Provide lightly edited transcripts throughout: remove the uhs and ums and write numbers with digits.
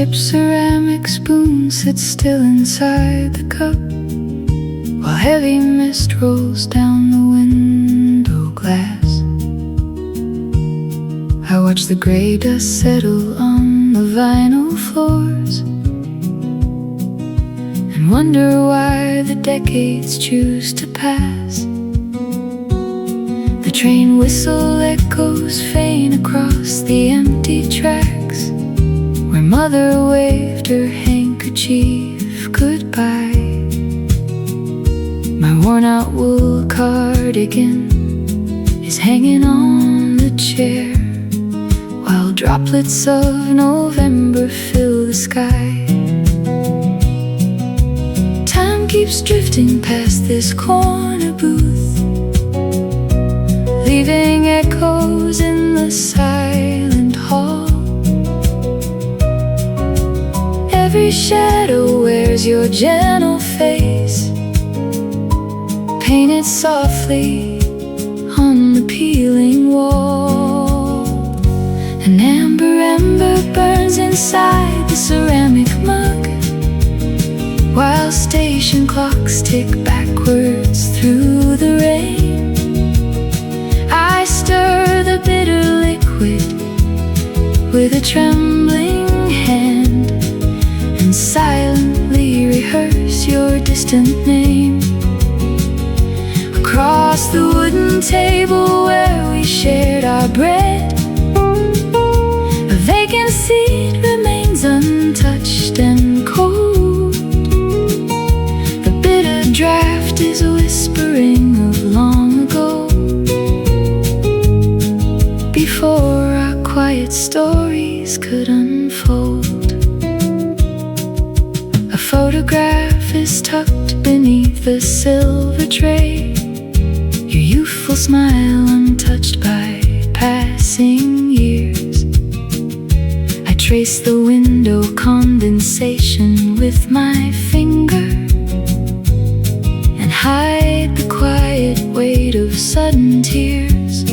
chipped ceramic spoon sits still inside the cup, while heavy mist rolls down the window glass. I watch the gray dust settle on the vinyl floors and wonder why the decades choose to pass. The train whistle echoes faint across the empty tracks, where mother waved her handkerchief goodbye. My worn-out wool cardigan is hanging on the chair, while droplets of November fill the sky. Time keeps drifting past this corner booth, leaving echoes in the silent hall. Every shadow wears your gentle face, painted softly on the peeling wall. An amber ember burns inside the ceramic mug, while station clocks tick backwards through the rain. I stir the bitter liquid with a trembling hand and silently rehearse your distant name. Across the wooden table where we shared our bread, a vacant seat remains untouched and cold. The bitter draft is whispering of long ago, before our quiet stories could unfold. A photograph is tucked beneath the silver tray, your youthful smile untouched by passing years. I trace the window condensation with my finger and hide the quiet weight of sudden tears.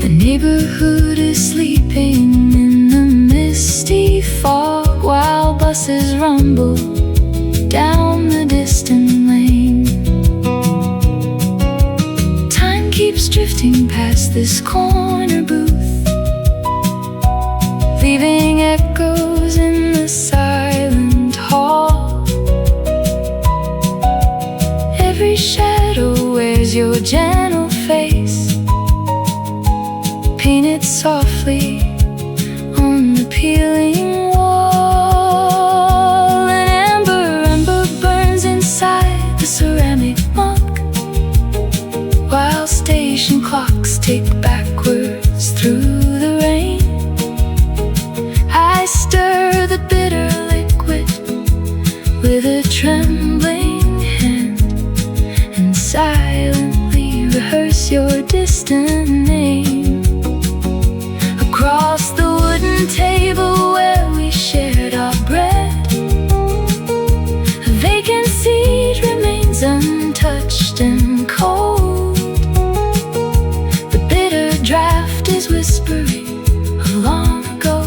The neighborhood is sleeping in the misty fog, while buses rumble down the distant lane. Time keeps drifting past this corner booth, leaving echoes in the silent hall. Every shadow wears your gentle face, painted softly on the peeling wall. An amber ember burns inside the ceramic mug, while station clocks tick backwards through the rain. I stir the bitter liquid with a trembling hand and silently rehearse your distant name. Across the wooden table where we shared our bread, a vacant seat remains untouched and cold. The bitter draft is whispering of long ago,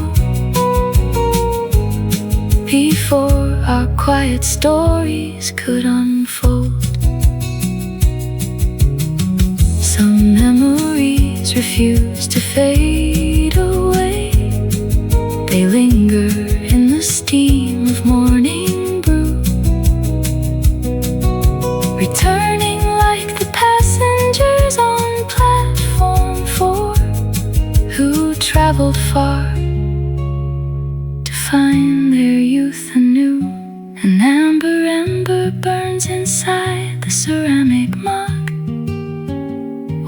before our quiet stories could unfold. Some memories refuse to fade away, they linger in the steam of morning brew, returning like the passengers on platform 4 who traveled far to find their youth anew. An amber ember burns inside the ceramic mug,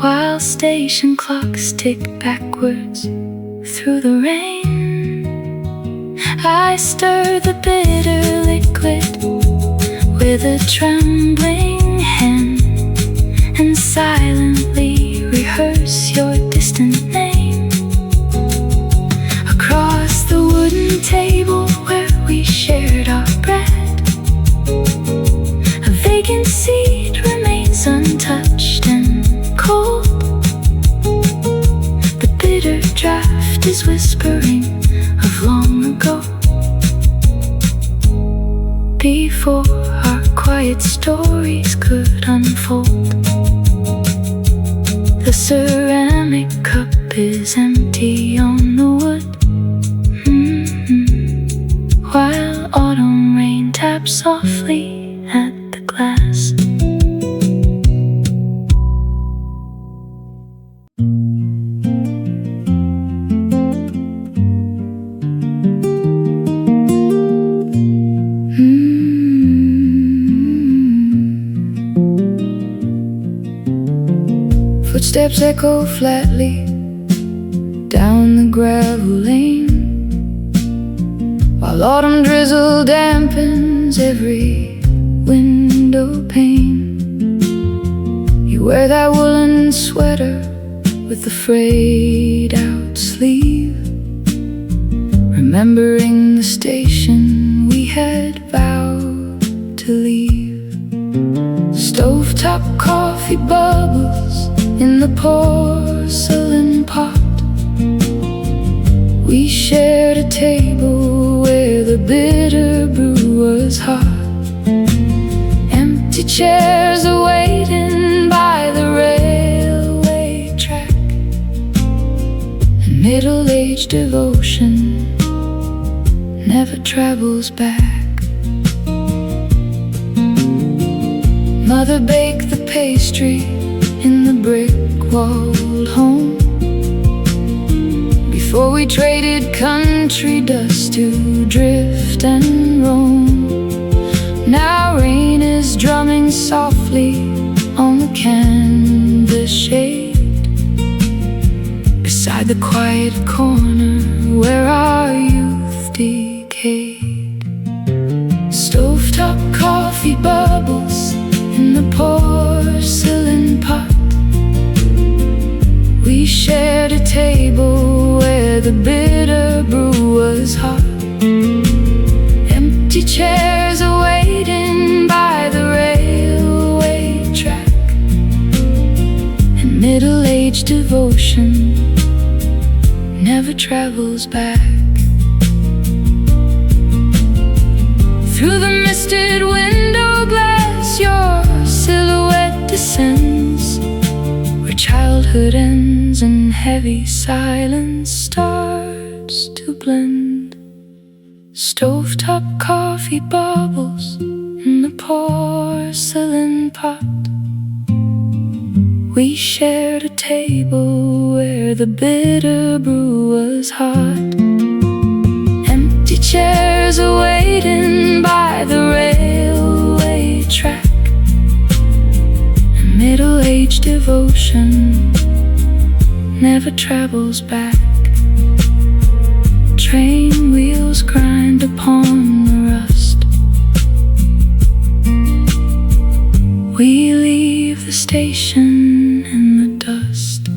while station clocks tick backwards through the rain. I stir the bitter liquid with a trembling hand and silently rehearse your distant name. Across the wooden table where we shared our bread, a vacant seat remains untouched and cold. The bitter draft is whispering of before our quiet stories could unfold. The ceramic cup is empty on the wood, while autumn rain taps softly at the glass. Footsteps echo flatly down the gravel lane, while autumn drizzle dampens every window pane. You wear that woolen sweater with the frayed out sleeve, remembering the station we had vowed to leave. Stovetop coffee bubbles in the porcelain pot. We shared a table where the bitter brew was hot. Empty chairs are waiting by the railway track, and middle-aged devotion never travels back. Mother baked the pastry in the brick-walled home before we traded country dust to drift and roam. Now rain is drumming softly on the canvas shade beside the quiet corner where our youth decayed. Stovetop coffee bubbles in the porcelain pot. We shared a table where the bitter brew was hot. Empty chairs are waiting by the railway track, and middle-aged devotion never travels back. Through the misted window glass, your silhouette descends where childhood ends and heavy silence starts to blend. Stovetop coffee bubbles in the porcelain pot. We shared a table where the bitter brew was hot. Empty chairs are waiting by the railway track, and middle-aged devotion never travels back. Train wheels grind upon the rust. We leave the station in the dust.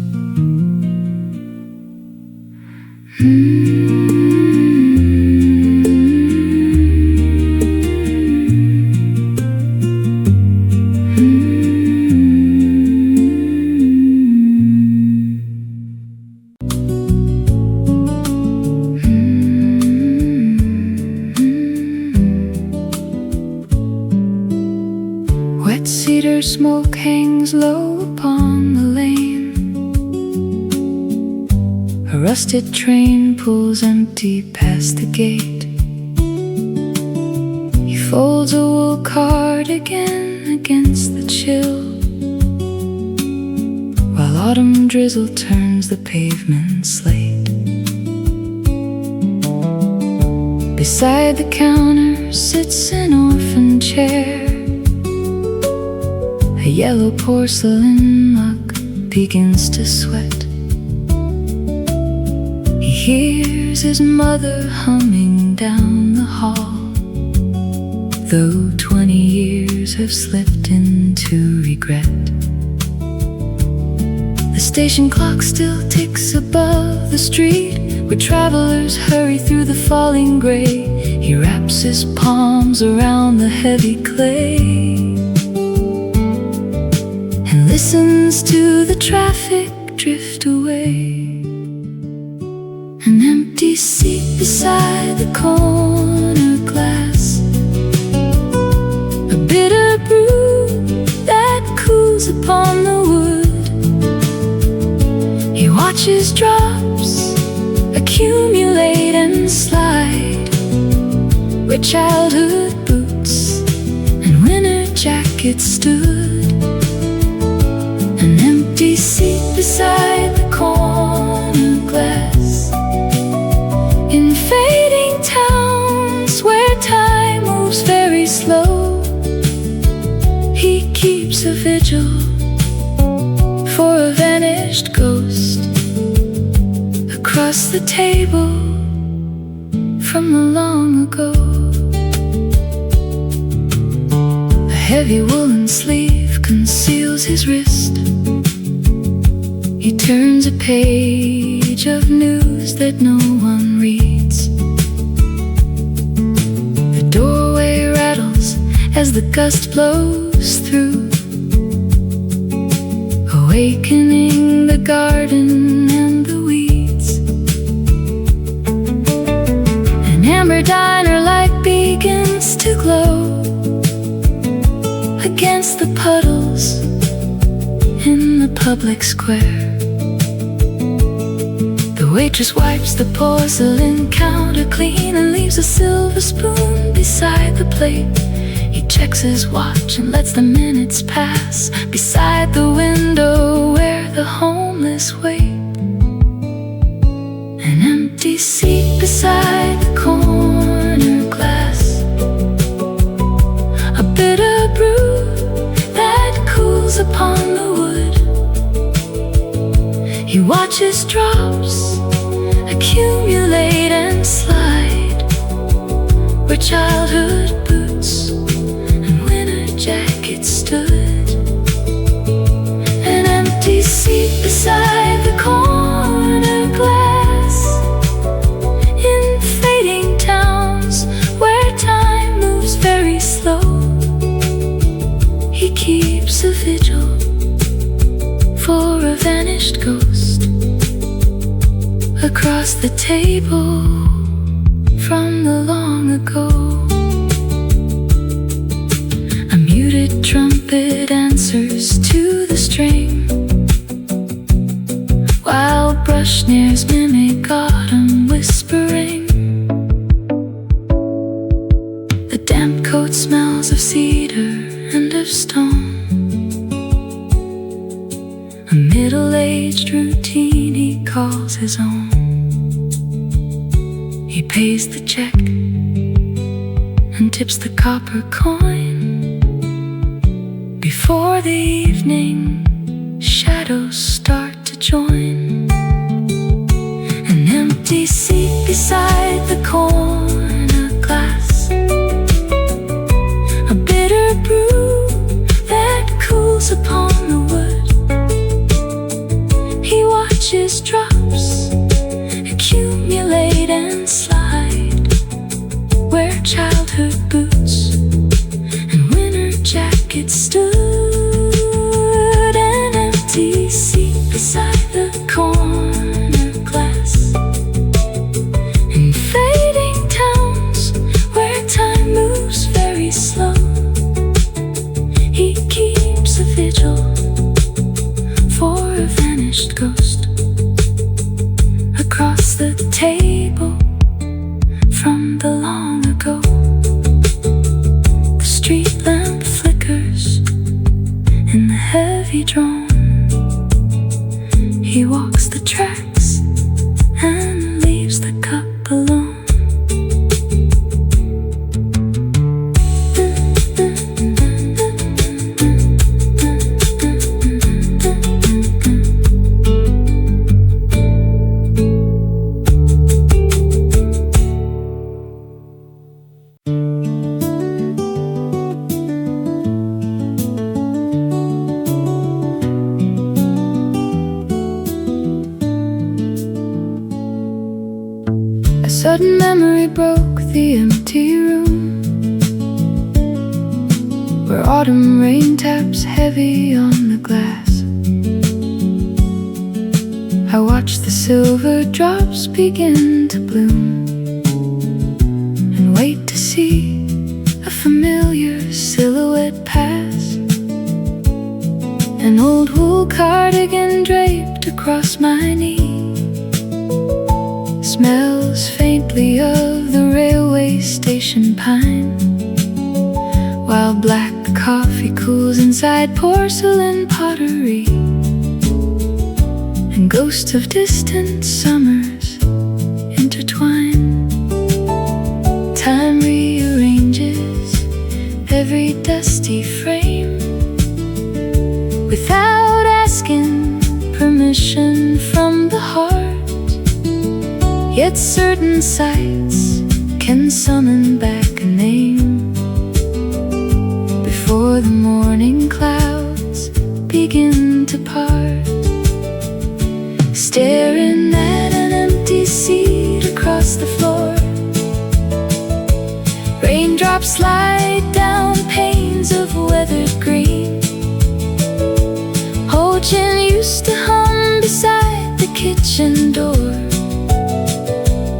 Wet cedar smoke hangs low upon the lane. A rusted train pulls empty past the gate. He folds a wool cardigan against the chill, while autumn drizzle turns the pavement slate. Beside the counter sits an orphan chair. A yellow porcelain mug begins to sweat. He hears his mother humming down the hall, though 20 years have slipped into regret. The station clock still ticks above the street, where travelers hurry through the falling gray. He wraps his palms around the heavy clay and listens to the traffic drift away. An empty seat beside the corner glass. watches drops accumulate and slide, where childhood boots and winter jackets stood. An empty seat beside the corner glass, in fading towns where time moves very slow. He keeps a vigil for a vanished ghost across the table from the long ago. A heavy woolen sleeve conceals his wrist. He turns a page of news that no one reads. The doorway rattles as the gust blows through, awakening the garden and the weeds. An amber diner light begins to glow against the puddles in the public square. The waitress wipes the porcelain counter clean and leaves a silver spoon beside the plate. He checks his watch and lets the minutes pass beside the window where the homeless wait. An empty seat beside the corner glass, a bitter brew that cools upon the wood. He watches drops accumulate and slide, where childhood boots and winter jackets stood. An empty seat beside the corner glass, in fading towns where time moves very slow. He keeps a vigil for a vanished ghost across the table from the long ago. A muted trumpet answers to the string, while brush snares mimic autumn whispering. The damp coat smells of cedar and of stone, a middle-aged routine he calls his own. He pays the check and tips the copper coin before the evening shadows start to join. An empty seat beside the corner glass, a bitter brew that cools upon the wood. He watches drops accumulate and slide, where childhood boots and winter jackets stood. An empty seat beside the corner glass, in fading towns where time moves very slow. He keeps a vigil for a vanished ghost across the table from the long ago. The street lamp flickers in the heavy drone. He walks the tracks and leaves the cup alone. A sudden memory broke the empty room, where autumn rain taps heavy on the glass. I watched the silver drops begin to bloom, and wait to see a familiar silhouette pass. An old wool cardigan draped across my knee, smells faintly of the railway station pine, while black coffee cools inside porcelain pottery, and ghosts of distant summers intertwine. Time rearranges every dusty frame without asking permission from the heart. Yet certain sights can summon back a name before the morning clouds begin to part. Staring at an empty seat across the floor, raindrops slide down panes of weathered green. Ho Chin used to hum beside the kitchen door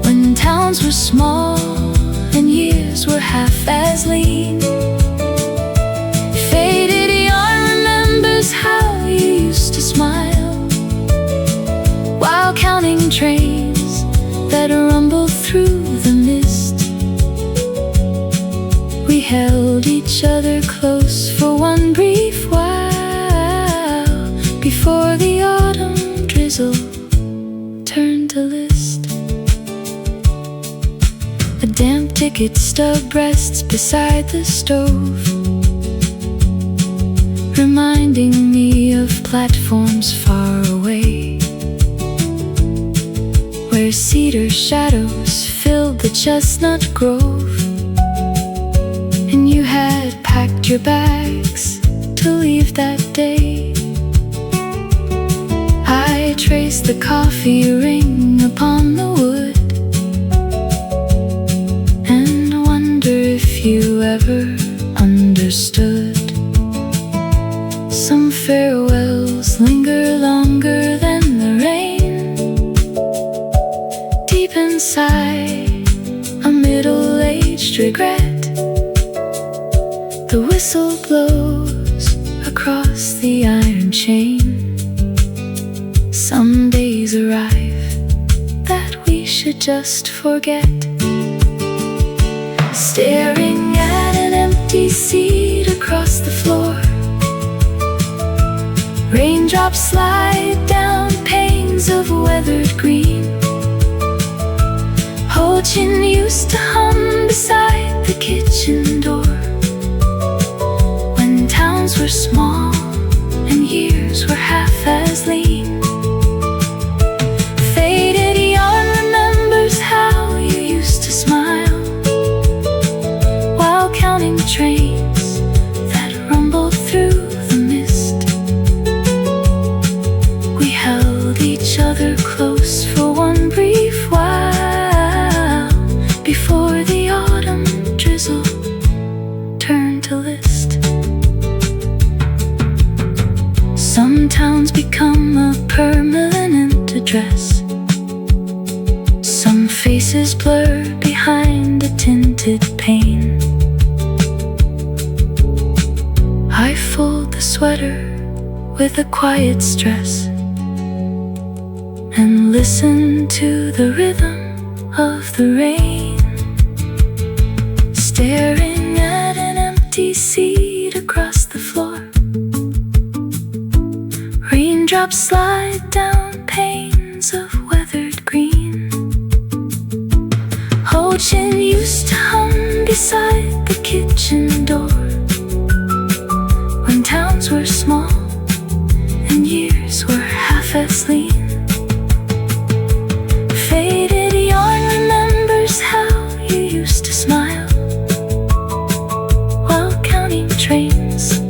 when towns were small and years were half as lean. Faded yarn remembers how you used to smile while counting trains that rumbled through the mist. We held each other close for one brief while before the autumn drizzle turned to list. A damp ticket stub rests beside the stove, reminding me of platforms far away, where cedar shadows filled the chestnut grove, and you had packed your bags to leave that day. I traced the coffee ring upon the wood and wonder if you ever understood. Some farewells linger longer than the rain. Deep inside, a middle-aged regret. The whistle blows across the iron chain. Some days arrive that we should just forget. Staring at an empty seat across the floor, raindrops slide down panes of weathered green. Ho Chin used to hum beside the kitchen door when towns were small and years were half as lean. Faded yarn remembers how you used to smile while counting trains that rumbled through the mist. We held each other close for one brief while before the autumn drizzle turned to list. Some towns become a permanent address. Some faces blur behind a tinted pane. I fold the sweater with a quiet stress and listen to the rhythm of the rain. Staring at an empty seat across the floor, raindrops slide down panes of weathered green. Ho Chin used to hum beside the kitchen door when towns were small and years were half as lean. Faded yarn remembers how you used to smile while counting trains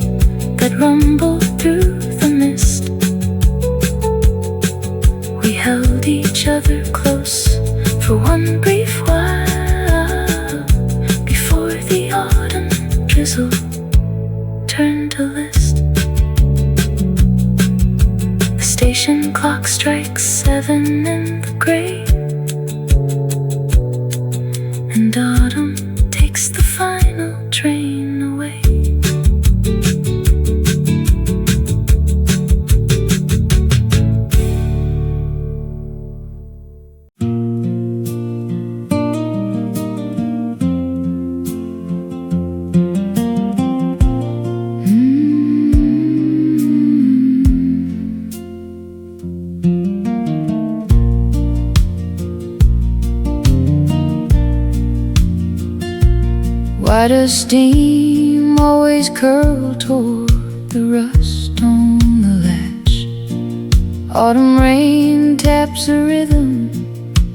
that rumbled through the mist. We held each other close for one brief while before the autumn drizzle turned to list. The station clock strikes 7 in the gray, and autumn takes the final train away. white as steam, always curled toward the rust on the latch. Autumn rain taps a rhythm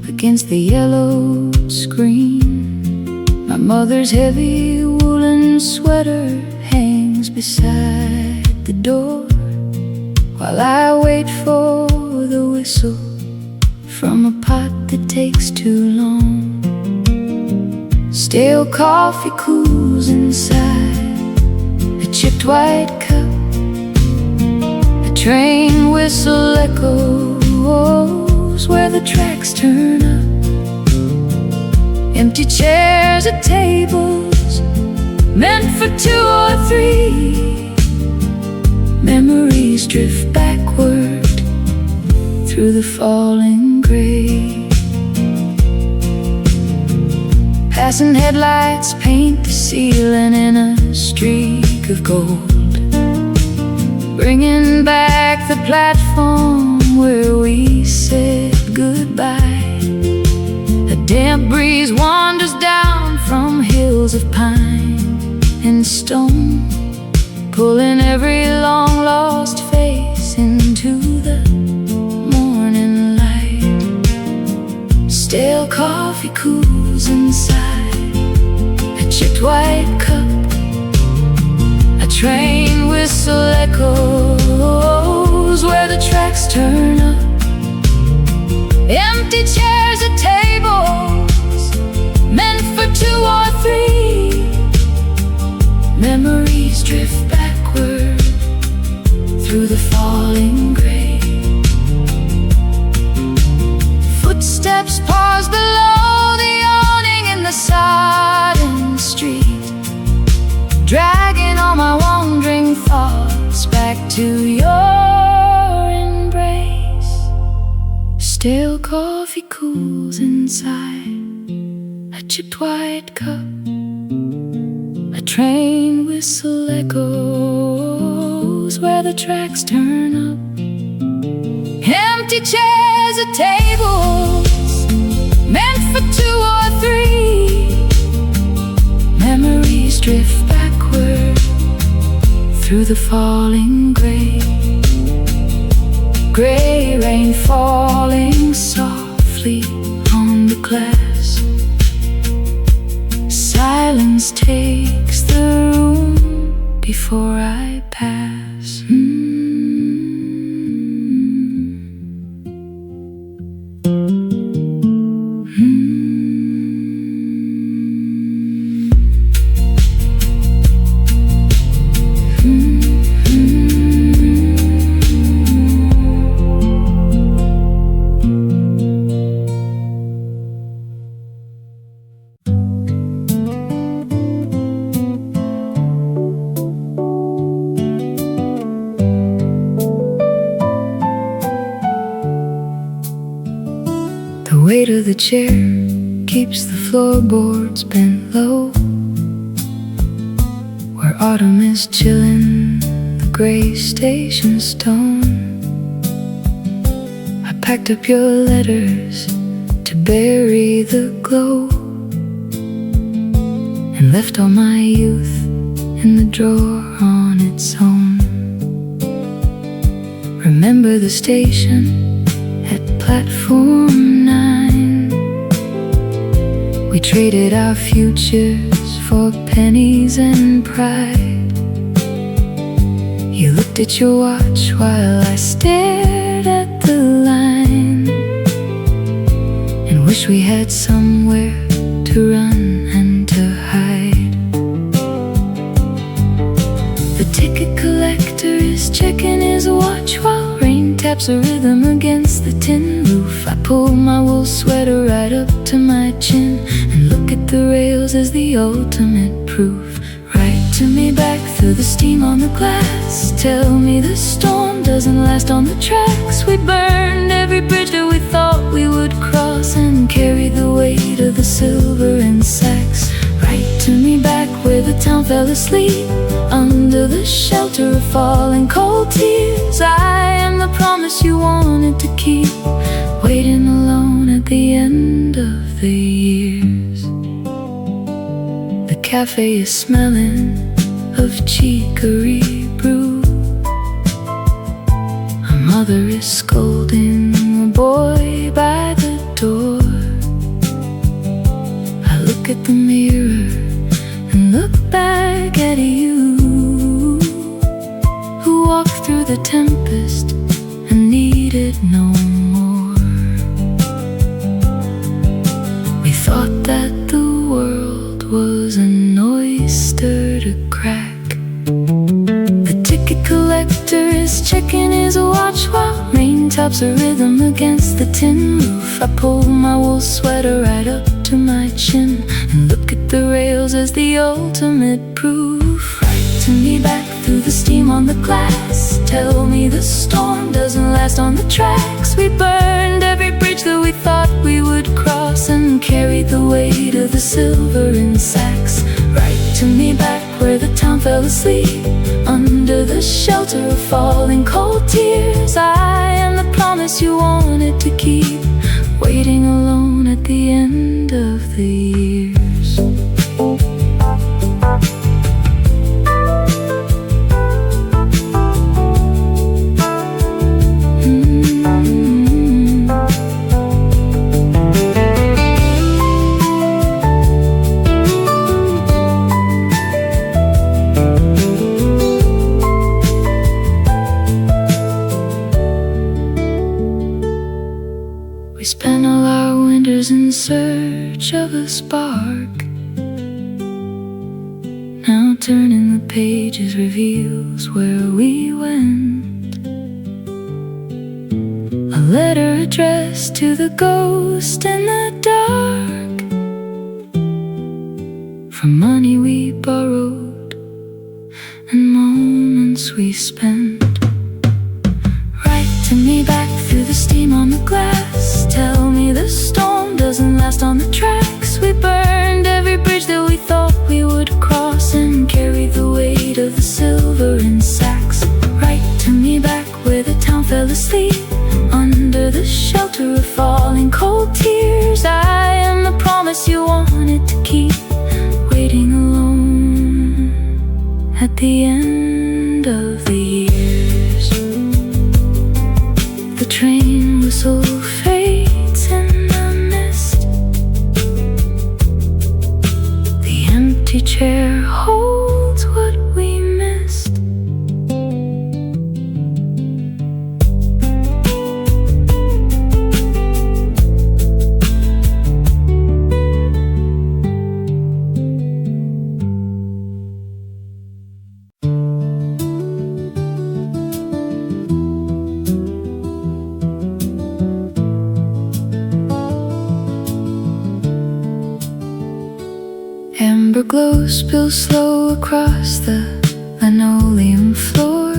against the yellow screen. My mother's heavy woolen sweater hangs beside the door, while I wait for the whistle from a pot that takes too long. Stale coffee cools inside a chipped white cup. A train whistle echoes where the tracks turn up. Empty chairs at tables meant for 2 or 3. Memories drift backward through the falling gray. Passing headlights paint the ceiling in a streak of gold, bringing back the platform where we said goodbye. A damp breeze wanders down from hills of pine and stone, pulling every long-lost face into the morning light. Stale coffee cools inside a chipped white cup. A train whistle echoes where the tracks turn up. Empty chairs at tables meant for 2 or 3. Memories drift backward through the falling gray. Footsteps pause below the awning in the sodden street, dragging all my wandering thoughts back to your embrace. Stale coffee cools inside a chipped white cup. A train whistle echoes where the tracks turn up. Empty chairs at tables meant for 2 or 3. Memories drift backward through the falling gray. Gray rain falling softly on the glass. Silence takes the room before I pass. The weight of the chair keeps the floorboards bent low, where autumn is chilling the gray station stone. I packed up your letters to bury the glow, and left all my youth in the drawer on its own. Remember the station at platform 9. We traded our futures for pennies and pride. You looked at your watch while I stared at the line, and wished we had somewhere to run and to hide. The ticket collector is checking his watch while rain taps a rhythm against the tin roof. I pull my wool sweater right up to my chin and look at the rails as the ultimate proof. Write to me back through the steam on the glass. Tell me the storm doesn't last on the tracks. We burned every bridge that we thought we would cross, and carried the weight of the silver in sacks. Write to me back where the town fell asleep under the shelter of falling cold tears. I am the promise you wanted to keep, waiting alone at the end of the years. The cafe is smelling of chicory brew. Our mother is scolding a boy by the door. I look at the mirror and look back at you, who walked through the tempest and needed no more. We thought that the world was an oyster to crack. The ticket collector is checking his watch while raintops a rhythm against the tin roof. I pull my wool sweater right up to my chin and look at the rails as the ultimate proof. Write to me back through the steam on the glass. Tell me the storm doesn't last on the tracks. We burned every bridge that we thought we would cross and carried the weight of the silver in sacks. Write to me back where the town fell asleep under the shelter of falling cold tears. I am the promise you wanted to keep, waiting alone at the end of the years. We spent all our winters in search of a spark. Now turning the pages reveals where we went. A letter addressed to the ghost in the dark, from money we borrowed and moments we spent. Write to me back through the steam on the glass. Tell me the storm doesn't last on the tracks. We burned every bridge that we thought we would cross and carried the weight of the silver in sacks. Write to me back where the town fell asleep under the shelter of falling cold tears. I am the promise you wanted to keep, waiting alone at the end of the years. The train whistle fades in the mist. The empty chair holds what we missed. Amber glow spills slow across the linoleum floor,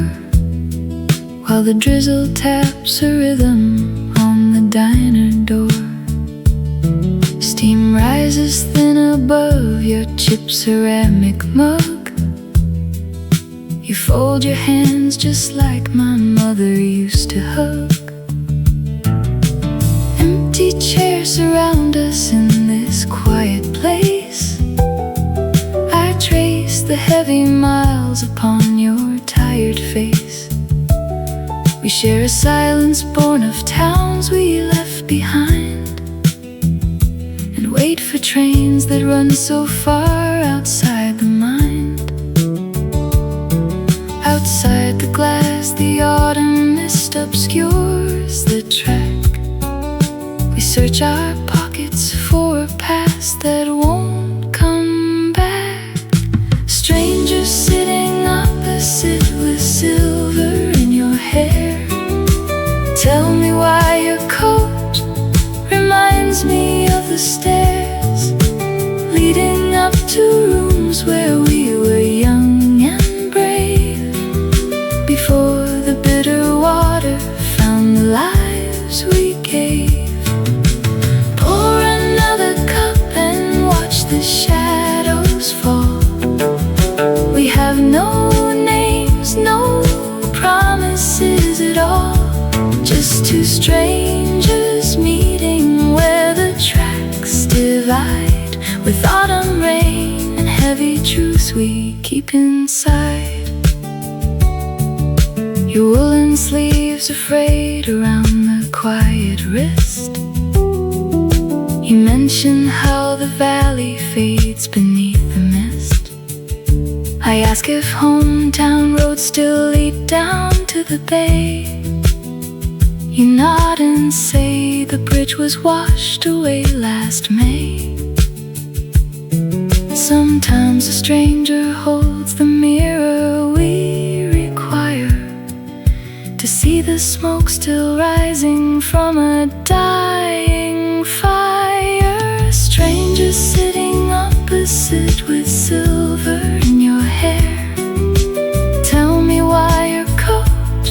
while the drizzle taps a rhythm on the diner door. Steam rises thin above your chipped ceramic mug. You fold your hands just like my mother used to hug. Empty chairs surround us in this quiet place. I trace the heavy miles upon your tired face. We share a silence born of towns we left behind, and wait for trains that run so far outside the mind. Outside the glass, the autumn mist obscures the track. We search our pockets for a past that won't come back. Strangers sitting opposite with silver in your hair. Tell me why your coat reminds me of the stairs leading up to rooms where we were young and brave, before the bitter water found the lives we gave. Pour another cup and watch truths we keep inside. Your woolen sleeves are frayed around the quiet wrist. You mention how the valley fades beneath the mist. I ask if hometown roads still lead down to the bay. You nod and say the bridge was washed away last May. Sometimes a stranger holds the mirror we require to see the smoke still rising from a dying fire. Strangers sitting opposite with silver in your hair. Tell me why your coat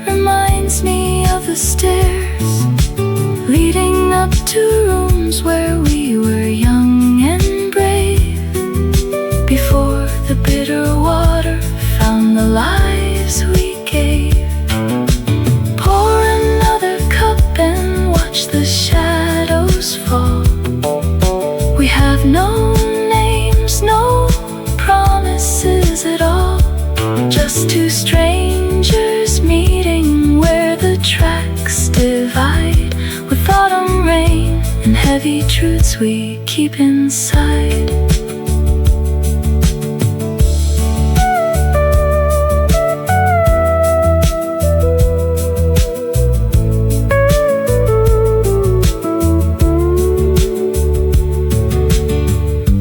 reminds me of the stairs leading up to rooms where we were young and brave, before the bitter water found the lives we gave. Pour another cup and watch the shadows fall. We have no names, no promises at all, just two strangers meeting where the tracks divide, with autumn rain and heavy truths we keep inside.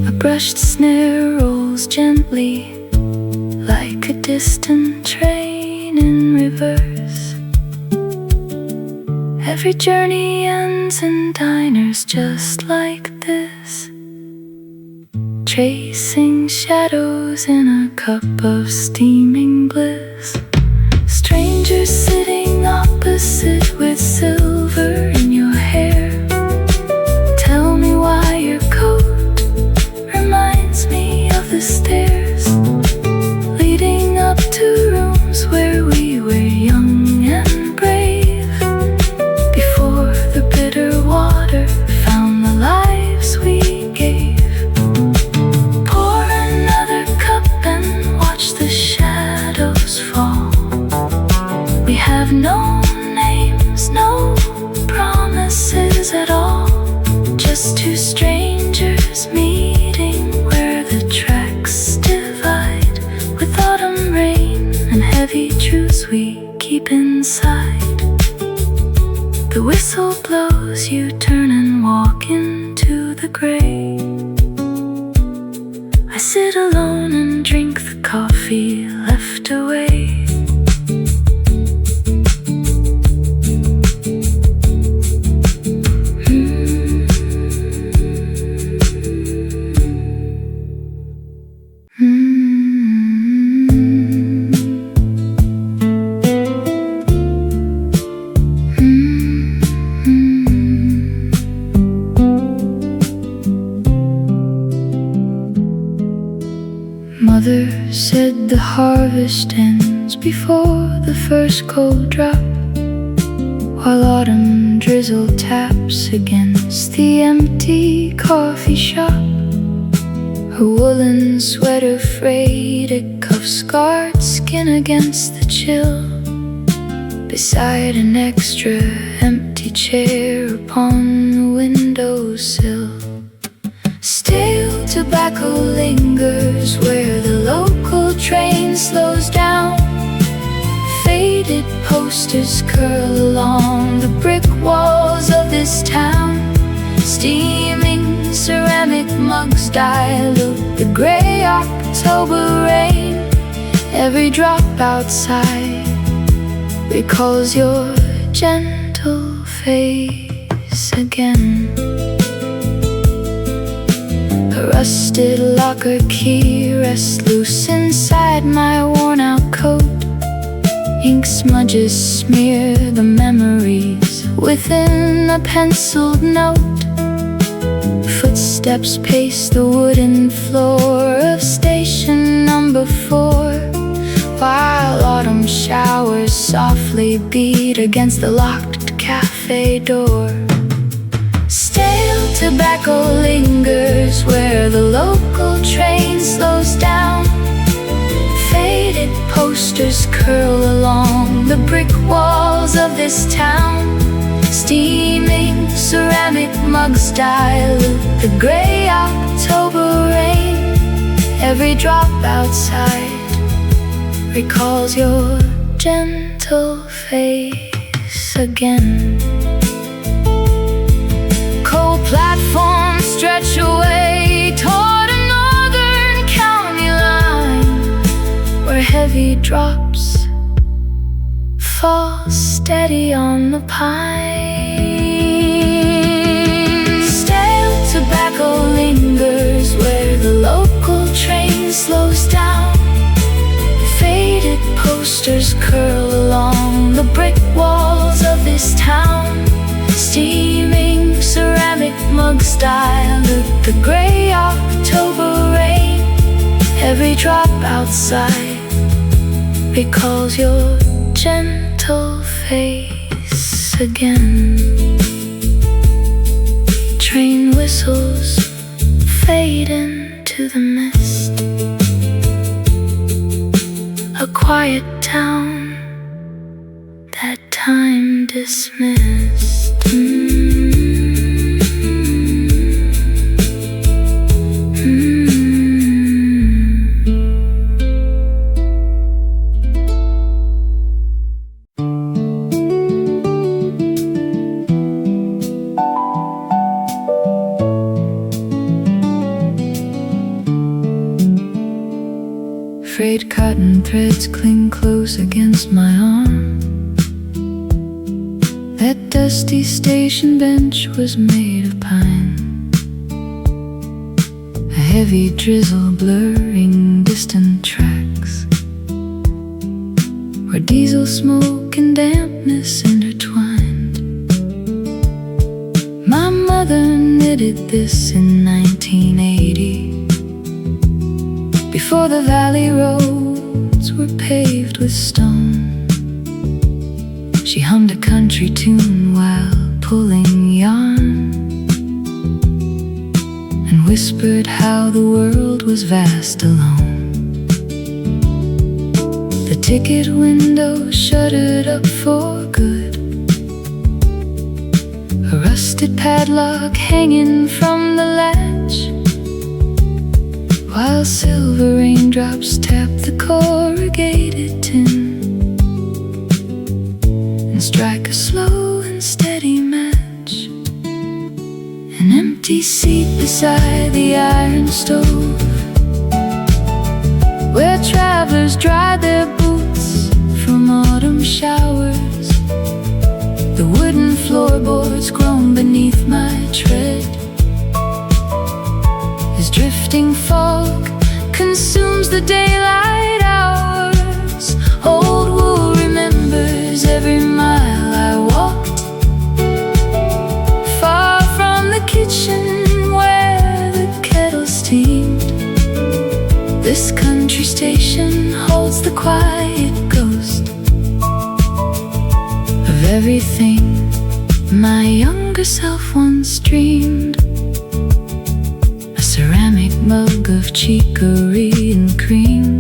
A brushed snare rolls gently like a distant train in reverse. Every journey ends in diners just like this, tracing shadows in a cup of steaming bliss. Strangers sitting opposite with silver in your hair. Tell me why your coat reminds me of the stairs leading up to rooms where we were young and brave, before the bitter water found the lives we gave. Pour another cup and watch the shadows fall. We have no names, no promises at all, just two strangers meeting where the tracks divide, with autumn rain and heavy truths we keep inside. The whistle blows, you turn and walk into the gray. I sit alone and drink the coffee left away. Mother said the harvest ends before the first cold drop, while autumn drizzle taps against the empty coffee shop. Her woolen sweater frayed at cuffs guard skin against the chill, beside an extra empty chair upon the windowsill. Stale tobacco lingers where the local train slows down. Faded posters curl along the brick walls of this town. Steaming ceramic mugs dilute the gray October rain. Every drop outside recalls your gentle face again. A rusted locker key rests loose inside my worn-out coat. Ink smudges smear the memories within a penciled note. Footsteps pace the wooden floor of station number 4, while autumn showers softly beat against the locked cafe door. Stale tobacco lingers where the local train slows down. Faded posters curl along the brick walls of this town. Steaming ceramic mugs dilute the gray October rain. Every drop outside recalls your gentle face again. Cold platforms stretch away toward a northern county line, where heavy drops fall steady on the pine. Stale tobacco lingers where the local train slows down. Faded posters curl along the brick walls of this town. Steaming ceramic mugs dilute the gray October rain. Every drop outside recalls your gentle face again. Train whistles fade into the mist. A quiet town that time dismissed. Frayed cotton threads cling close against my arm. That dusty station bench was made of pine. A heavy drizzle blurring distant tracks, where diesel smoke and dampness intertwined. My mother knitted this in 1980, before the valley roads were paved with stone. She hummed a country tune while pulling yarn, and whispered how the world was vast alone. The ticket window shuttered up for good, a rusted padlock hanging from the latch, while silver raindrops tap the corrugated tin and strike a slow and steady match. An empty seat beside the iron stove, where travelers dry their boots from autumn showers. The wooden floorboards groan beneath my tread as drifting fog consumes the daylight hours. Old wool remembers every mile I walked, far from the kitchen where the kettle steamed. This country station holds the quiet ghost of everything my younger self once dreamed. A ceramic mug of chicory and cream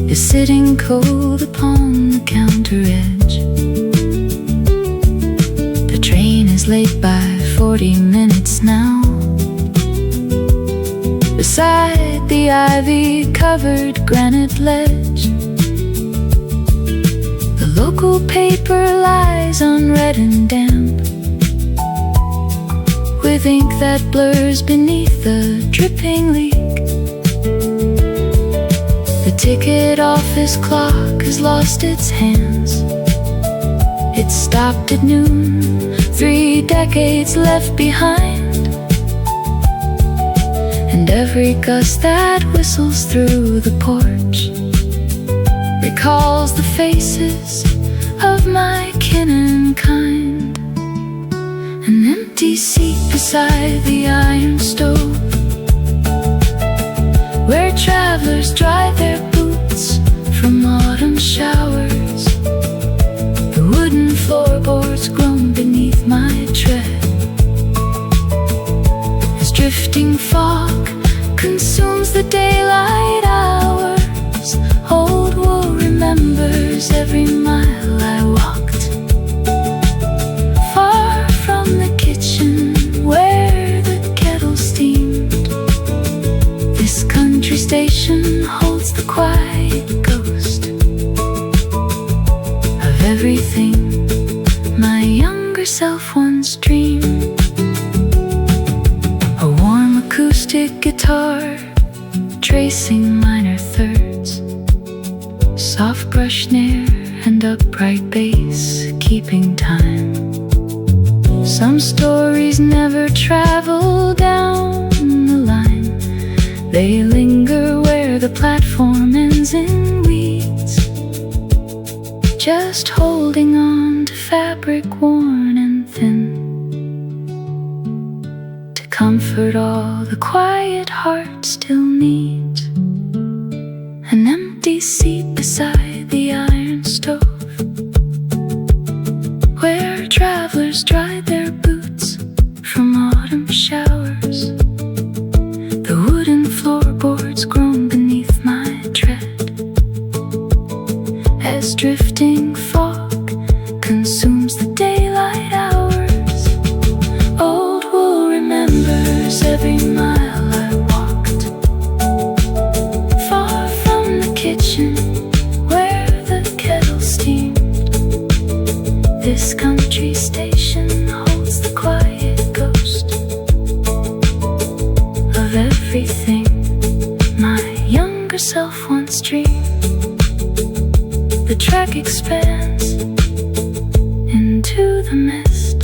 is sitting cold upon the counter edge. The train is late by 40 minutes now. Beside the ivy-covered granite ledge, the local paper lies unread and damp, with ink that blurs beneath the dripping leak. The ticket office clock has lost its hands. It stopped at noon, 3 decades left behind. And every gust that whistles through the porch recalls the faces of my kin and kind. An empty seat beside the iron stove, where travelers dry their boots from autumn showers. The wooden floorboards groan beneath my tread remembers every mile I walked, far from the kitchen where the kettle steamed. This country station holds the quiet ghost of everything my younger self once dreamed. A warm acoustic guitar tracing minor thirds, soft brush snare and upright bass keeping time. Some stories never travel down the line, they linger where the platform ends in weeds, just holding on to fabric worn and thin, to comfort all the quiet heart still needs. An empty seat beside the iron stove, where travelers dried their boots from autumn showers. The wooden floorboards groan beneath my tread, as drifting fog consumes the daylight hours. Old wool remembers every mile I walked, far from the kitchen where the kettle steamed. This country station holds the quiet ghost of everything my younger self once dreamed. The track expands into the mist,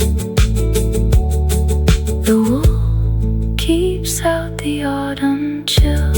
the wool keeps out the autumn chill.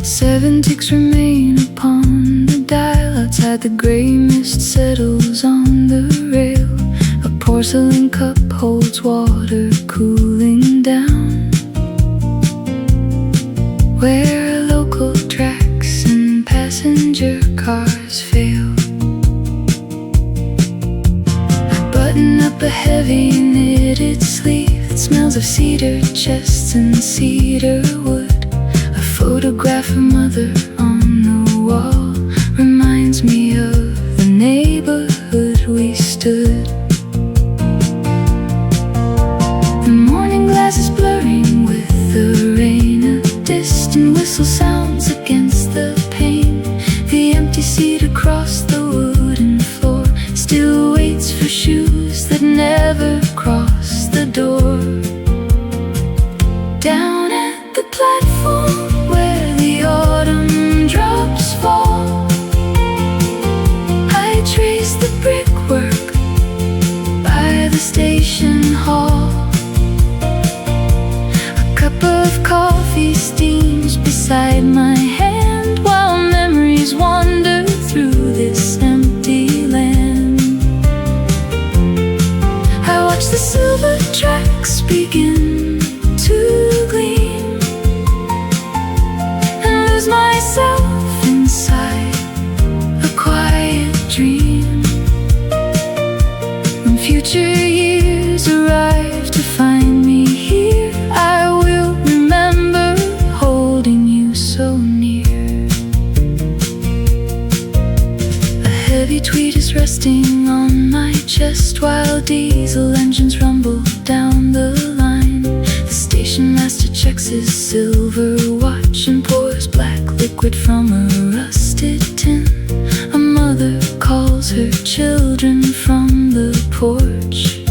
Seven ticks remain upon the dial. Outside the grey mist settles on the rail. A porcelain cup holds water cooling down, where local tracks and passenger cars fail. I button up a heavy knitted sleeve that smells of cedar chests and cedar wood. A photograph of mother on the wall reminds me of the neighborhood we stood. The morning glass is blurring with the rain. A distant whistle sounds against the pane. The empty seat across the wooden floor still waits for shoes that never cross the door. Down at the platform where the autumn drops fall, I trace the brickwork by the station hall. A cup of coffee steams beside my hand while memories wander through this empty land. I watch the silver tracks begin to gleam and lose myself inside a quiet dream. When future years arrive to find me here, I will remember holding you so near. A heavy tweed is resting on my chest while diesel engines rumble down the line. The station master checks his silver watch and pours black liquid from a rusted tin. A mother calls her children from the porch,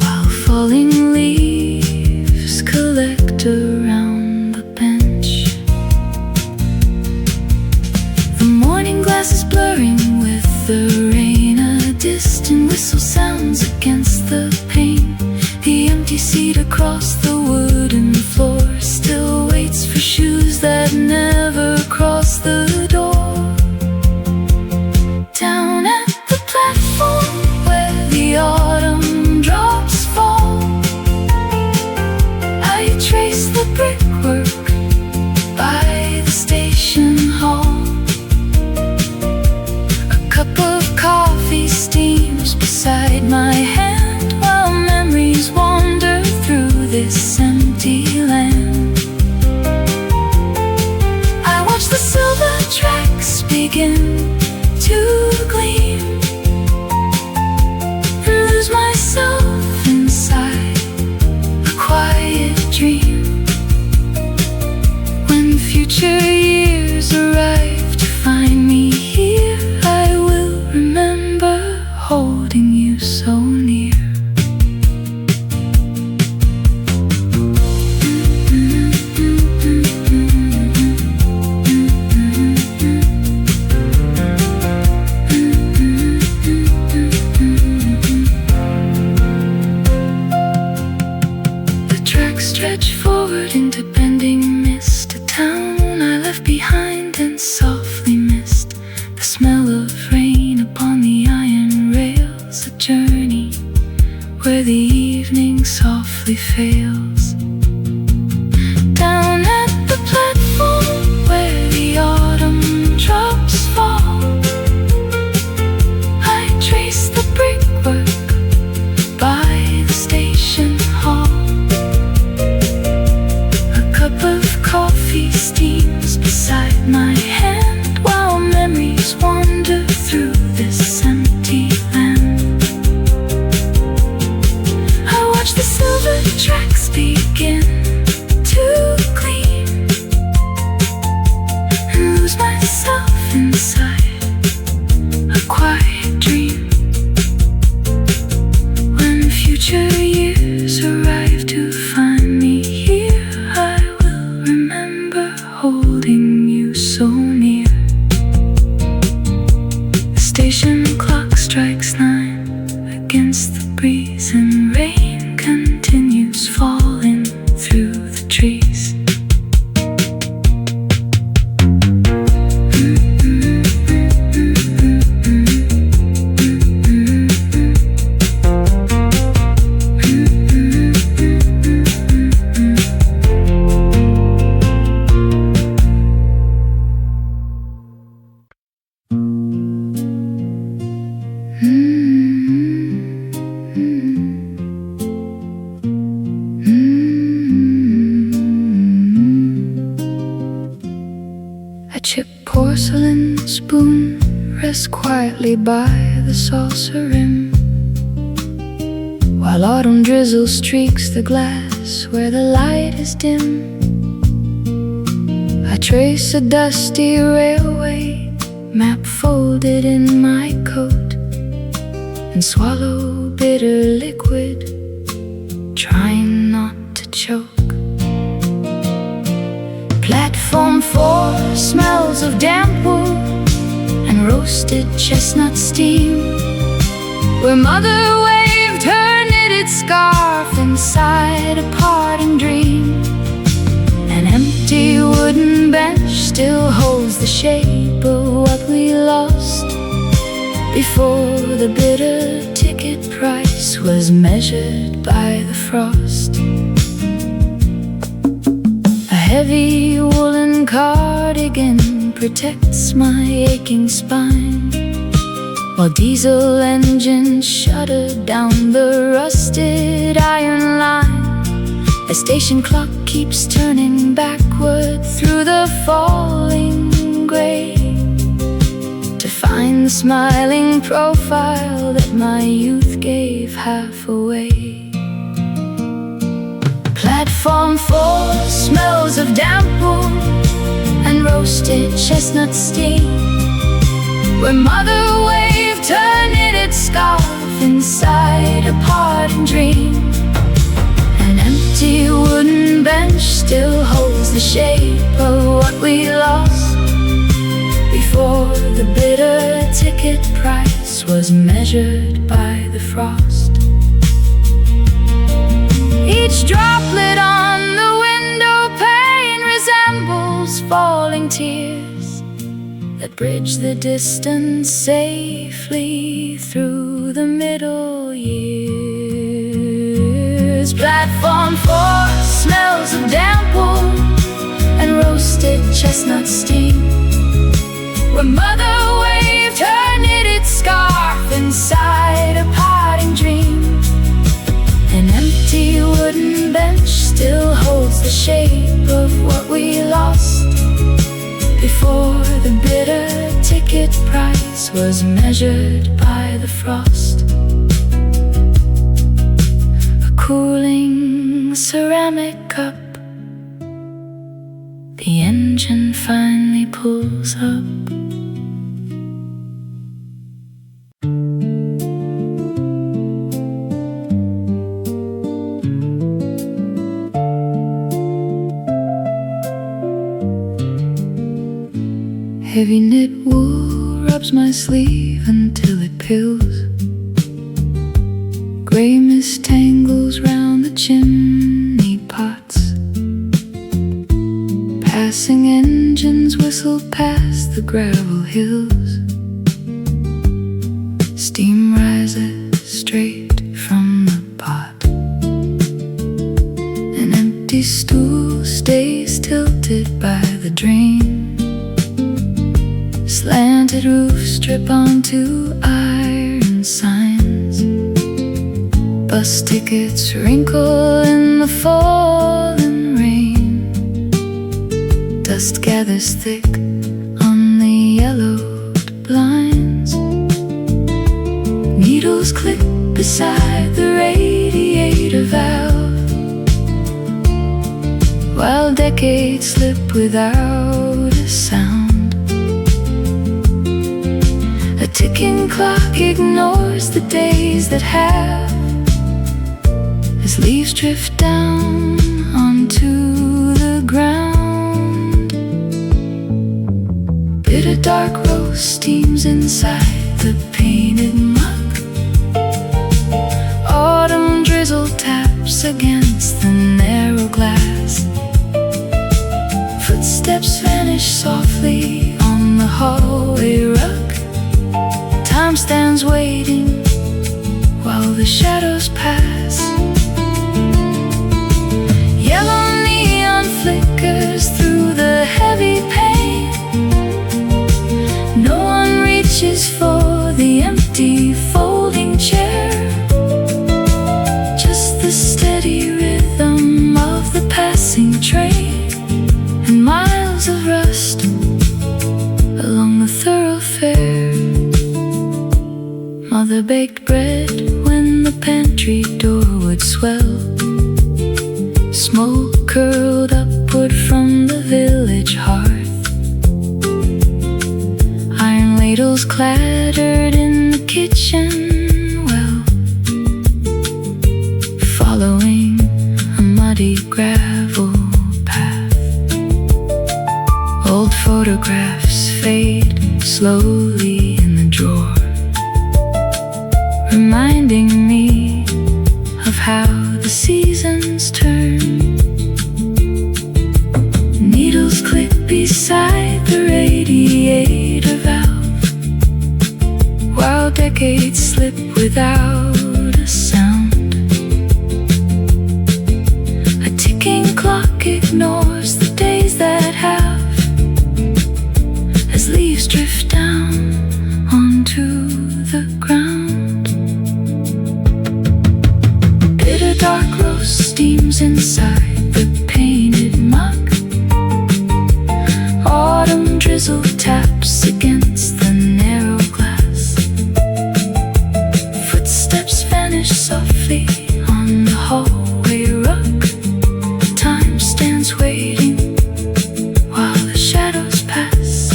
while falling leaves collect around the bench. The morning glass is blurring with the rain. A distant whistle sounds against the pane. The empty seat across the wooden floor still waits for shoes that never cross the door. begin to gleam and lose myself inside a quiet dream. When future years arrive to find me here, I will remember holding you so near. Stretch forward into bending mist, a town I left behind and softly missed. The smell of rain upon the iron rails, a journey where the evening softly fails. Down at the platform where the autumn drops fall, I trace the brickwork by the station hall. Coffee steams beside my hand while memories wander through this empty land. I watch the silver tracks begin to gleam and lose myself inside a quiet dream. When future years arrive to find me here, holding you so near. The station clock strikes 9 against the breeze, and rain continues falling through the trees. Porcelain spoon rests quietly by the saucer rim, while autumn drizzle streaks the glass where the light is dim. I trace a dusty railway map folded in my coat and swallow bitter liquid, trying not to choke. Platform 4 smells of damp wood and roasted chestnut steam, where mother waved her knitted scarf inside a parting dream. An empty wooden bench still holds the shape of what we lost before the bitter ticket price was measured by the frost. A heavy woolen cardigan protects my aching spine, while diesel engines shudder down the rusted iron line. A station clock keeps turning backward through the falling gray to find the smiling profile that my youth gave half away. Platform 4 smells of damp wood and roasted chestnut steam, where mother waved her knitted scarf inside a parting dream. An empty wooden bench still holds the shape of what we lost before the bitter ticket price was measured by the frost. Each droplet on the window pane resembles falling tears that bridge the distance safely through the middle years. Platform 4 smells of damp wood and roasted chestnut steam, where mother waved her knitted scarf inside a parting dream. An empty wooden bench still holds the shape of what we lost before the bitter ticket ticket price was measured by the frost. A cooling ceramic cup. The engine finally pulls up. Heavy knit wool rubs my sleeve until it pills. Grey mist tangles round the chimney pots. Passing engines whistle past the gravel hills. Steam rises straight from the pot. An empty stool stays tilted by the drain. Slanted roofs drip onto iron signs. Bus tickets wrinkle in the falling rain. Dust gathers thick on the yellowed blinds. Needles click beside the radiator valve, while decades slip without a sound. A ticking clock ignores the days that have, as leaves drift down onto the ground. Bitter dark roast steams inside the painted muck. Autumn drizzle taps against the narrow glass. Footsteps vanish softly on the hallway rug. Time stands waiting while the shadows pass. Yellow neon flickers through the heavy pain. No one reaches for the empty folding chair. Just the steady rhythm of the passing train, and miles of rust along the thoroughfare. Mother baked bread when the pantry door would swell. Smoke curled upward from the village hearth. Iron ladles clattered in the kitchen well, following a muddy gravel path. Old photographs fade slowly in the drawer, reminding me of how the seasons turn. Needles click beside the radiator valve, while decades slip without a sound. A ticking clock ignores the days that have, as leaves drift down onto the ground. Dark roast steams inside the painted muck. Autumn drizzle taps against the narrow glass. Footsteps vanish softly on the hallway rug. Time stands waiting while the shadows pass.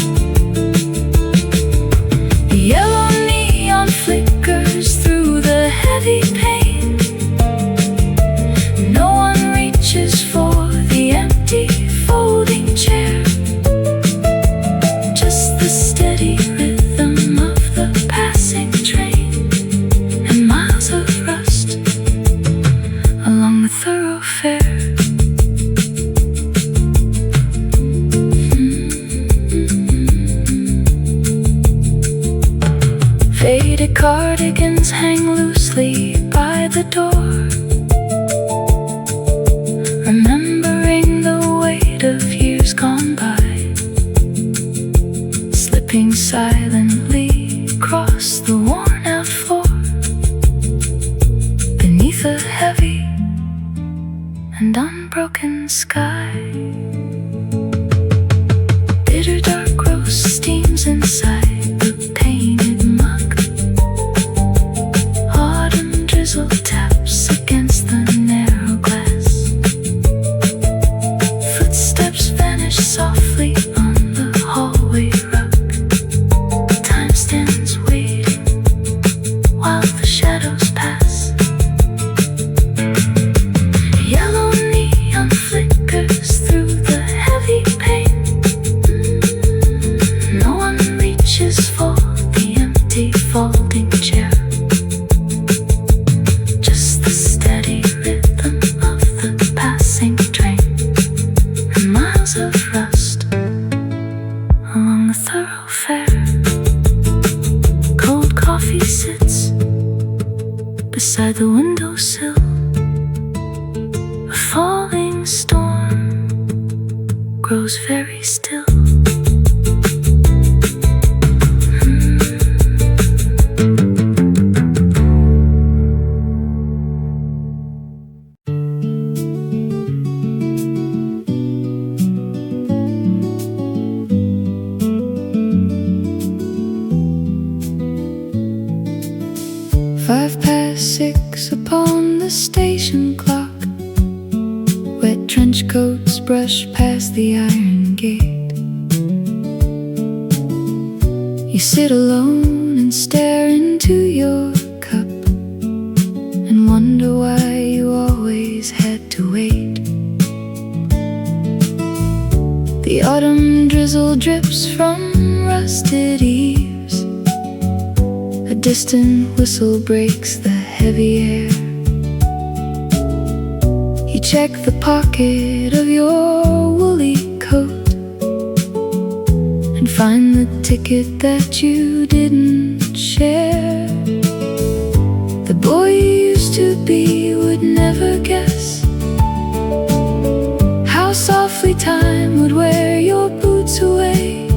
Yellow neon flickers through the heavy pain. For the empty folding chair. Just the steady rhythm of the passing train, and miles of rust along the thoroughfare. Faded cardigans hang loosely by the door, remembering the weight of years gone by, slipping silently across the worn-out floor, beneath a heavy and unbroken sky. Bitter dark roast steams inside vanish softly on the hallway rug. Time stands waiting while the shadows pass. Yellow neon flickers through the heavy pain. No one reaches for the empty folding chair. Just the steady rhythm of the passing train, and miles of rust along the thoroughfare. Cold coffee sits beside the windowsill. A falling storm grows very still. 6 upon the station clock. Wet trench coats brush past the iron gate. You sit alone and stare into your cup and wonder why you always had to wait. The autumn drizzle drips from rusted eaves. A distant whistle breaks the heavy air. You check the pocket of your woolly coat and find the ticket that you didn't share. The boy you used to be would never guess how softly time would wear your boots away,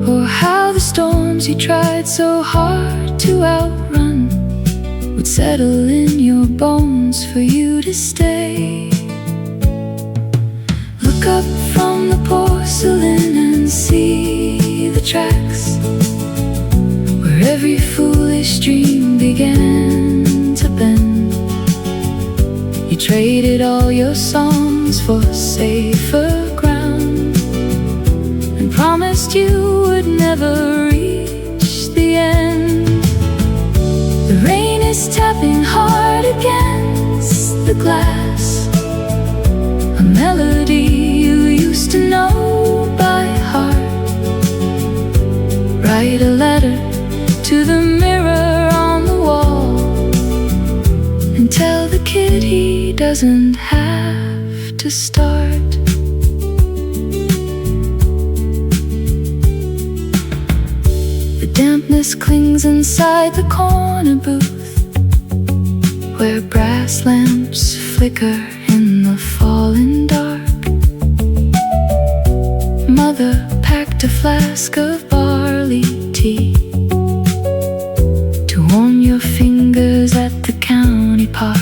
or how the storms you tried so hard to outrun would settle in your bones for you to stay. Look up from the porcelain and see the tracks where every foolish dream began to bend. You traded all your songs for safer ground and promised you would never reach the end. The rain is tapping hard against the glass, a melody you used to know by heart. Write a letter to the mirror on the wall and tell the kid he doesn't have to start. The dampness clings inside the corner booth where brass lamps flicker in the fallen dark. Mother packed a flask of barley tea to warm your fingers at the county park.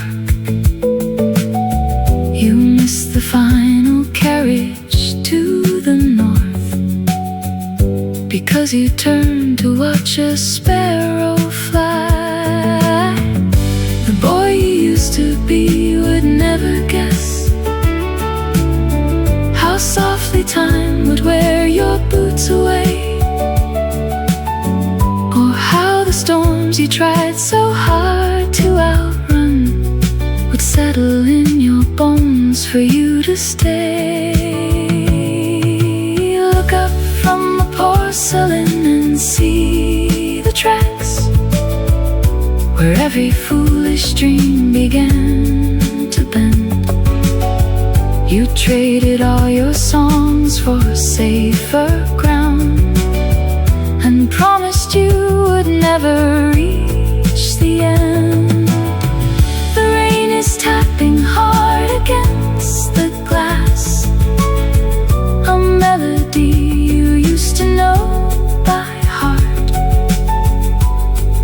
You missed the final carriage to the north because you turned to watch a sparrow fly. The boy you used to be would never guess how softly time would wear your boots away, or how the storms you tried so hard to outrun would settle in your bones for you to stay. Look up from the porcelain and see the tracks where every foolish dream began to bend. You traded all your songs for safer ground and promised you would never reach the end. The rain is tapping hard against the glass, a melody you used to know by heart.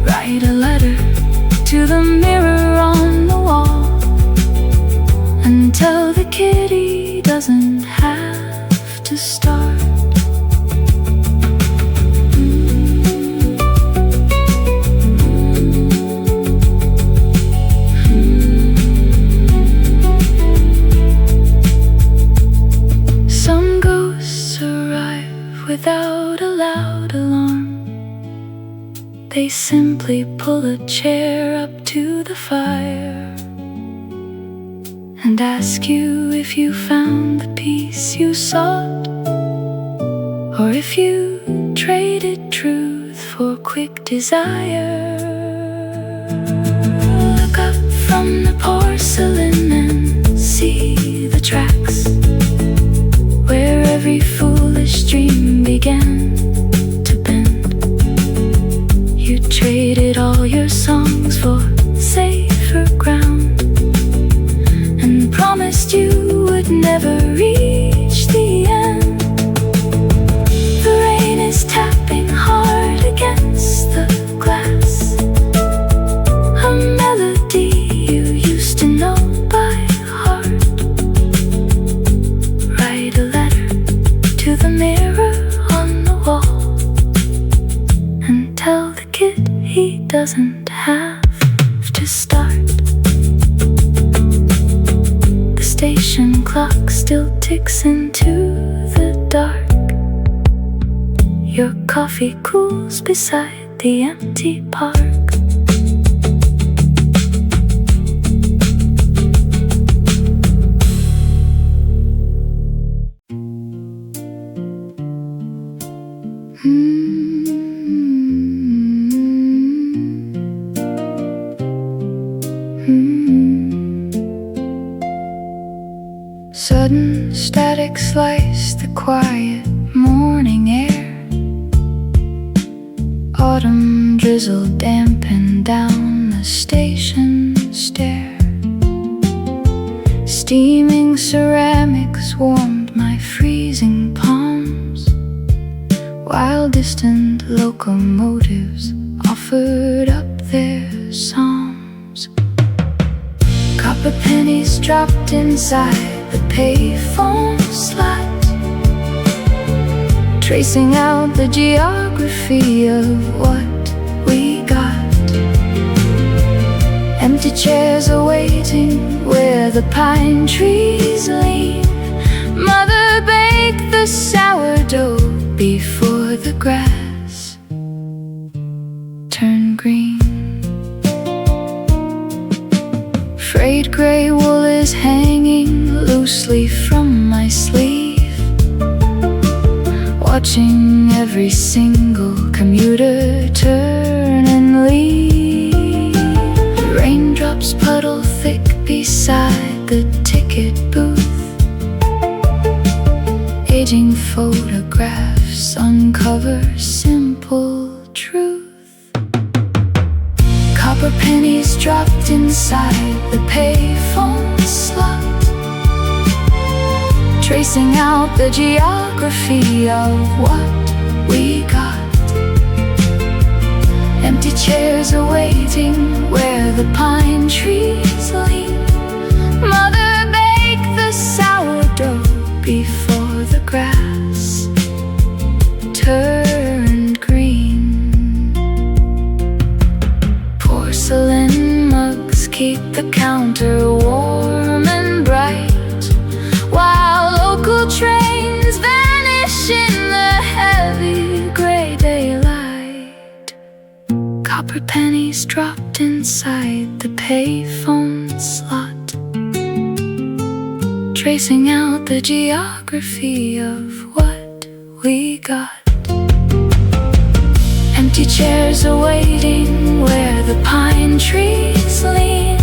Write a letter to the mirror on the wall and tell the kid he doesn't have to start. without a loud alarm. They simply pull a chair up to the fire and ask you if you found the peace you sought, or if you traded truth for quick desire. Look up from the porcelain and see the tracks where every foolish dream began to bend. You traded all your songs for safer ground and promised you would never reach the end. The rain is tapping hard against the glass, a melody you used to know by heart. Write a letter to the mirror on the wall and tell the kid he doesn't have to start. The station clock still ticks into the dark. Your coffee cools beside the empty park. Sudden static sliced the quiet morning air. Autumn drizzle dampened down the station stair. Steaming ceramics warmed my freezing palms, while distant locomotives offered up their psalms. Copper pennies dropped inside the payphone slot, tracing out the geography of what we got. Empty chairs awaiting where the pine trees lean. Mother baked the sourdough before the grass turned green. Frayed gray wool is hanging loosely from my sleeve, watching every single commuter turn and leave. Raindrops puddle thick beside the ticket booth. Aging photographs uncover simple truth. Copper pennies dropped inside the payphone slot, tracing out the geography of what we got. Empty chairs awaiting where the pine trees lean. Mother baked the sourdough before the grass turned green. Porcelain mugs keep the counter warm and bright, while local trains vanish in the heavy gray daylight. Copper pennies dropped inside the payphone slot, tracing out the geography of what we got. Empty chairs awaiting where the pine trees lean.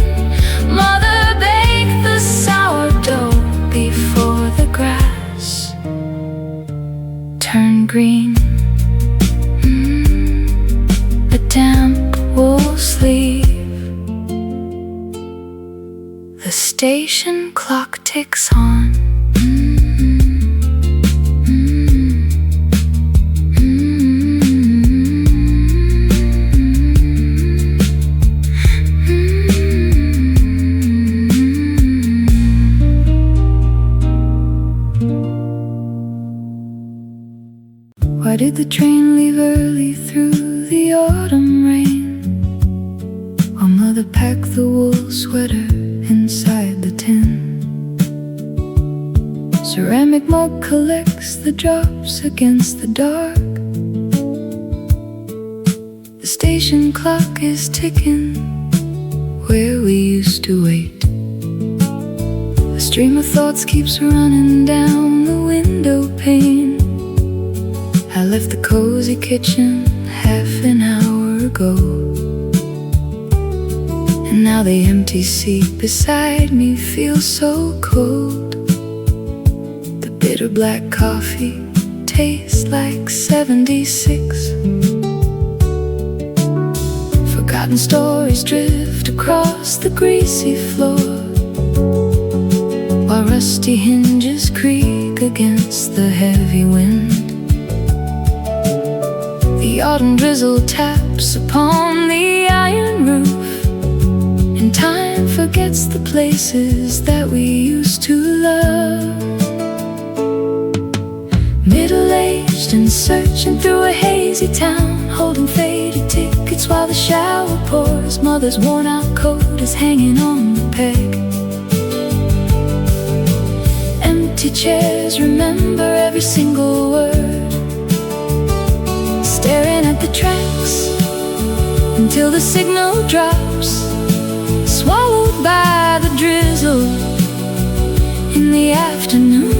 Mother baked the sourdough before the grass turned green. A damp wool sleeve. The station clock ticks on. Why did the train leave early through the autumn rain, while Mother packed the wool sweater inside the tin? Ceramic mug collects the drops against the dark. The station clock is ticking where we used to wait. A stream of thoughts keeps running down the window pane. I left the cozy kitchen half an hour ago, and now the empty seat beside me feels so cold. The bitter black coffee tastes like 76. Forgotten stories drift across the greasy floor, while rusty hinges creak against the heavy wind. The autumn drizzle taps upon the iron roof, and time forgets the places that we used to love. Middle-aged and searching through a hazy town, holding faded tickets while the shower pours. Mother's worn-out coat is hanging on the peg. Empty chairs remember every single word, staring at the tracks until the signal drops, swallowed by the drizzle in the afternoon.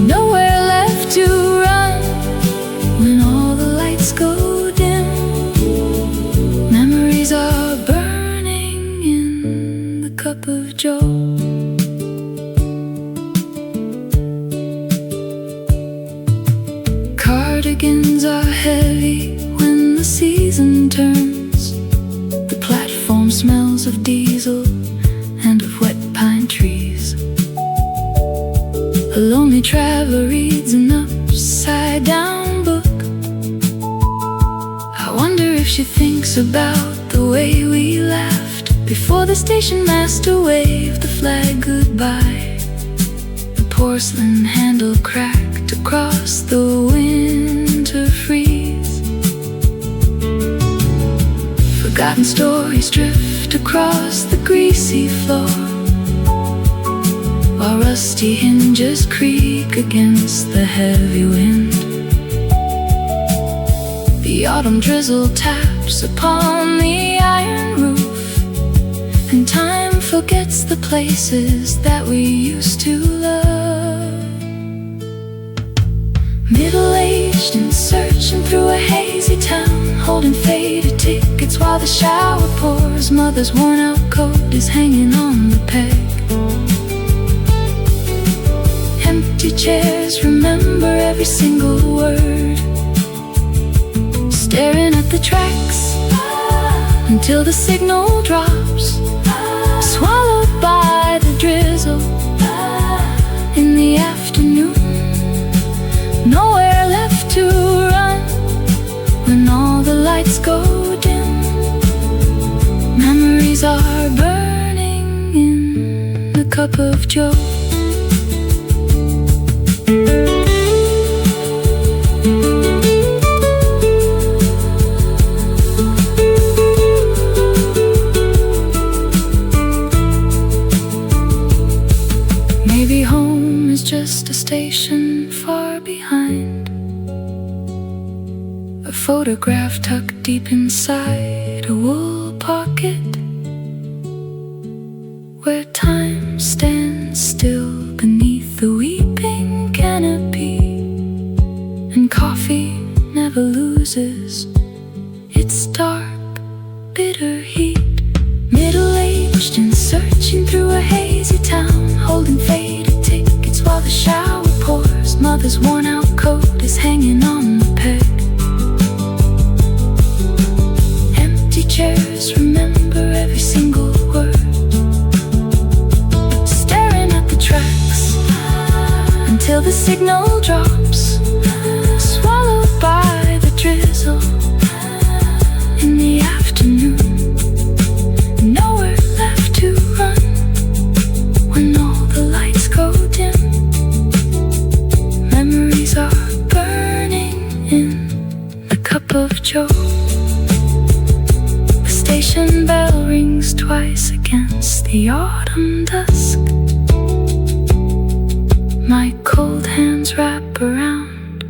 Nowhere left to run when all the lights go dim. Memories are burning in the cup of joe. Cardigans are heavy when the season turns. The platform smells of diesel and of wet pine trees. A lonely traveler reads an upside-down book. I wonder if she thinks about the way we laughed before the station master waved the flag goodbye. The porcelain handle cracked across the winter freeze. Forgotten stories drift across the greasy floor, while rusty hinges creak against the heavy wind. The autumn drizzle taps upon the iron roof, and time forgets the places that we used to love. Middle-aged and searching through a hazy town, holding faded tickets while the shower pours. Mother's worn-out coat is hanging on the peg. Empty chairs remember every single word, staring at the tracks until the signal drops, swallowed by the drizzle in the afternoon. Nowhere left to run when all the lights go dim. Memories are burning in the cup of joe. Maybe home is just a station far behind, a photograph tucked deep inside a wool pocket, where time stands still beneath the weeping canopy, and coffee never loses its dark, bitter heat. Middle-aged and searching through a hazy town, holding faded tickets while the shower pours. Mother's worn-out coat is hanging on the peg. Empty chairs remember every single word, staring at the tracks until the signal drops, swallowed by the drizzle in the afternoon. Nowhere left to run when all the lights go dim. Memories are burning in the cup of joe. The station bell rings twice against the autumn dusk, My cold hands wrap around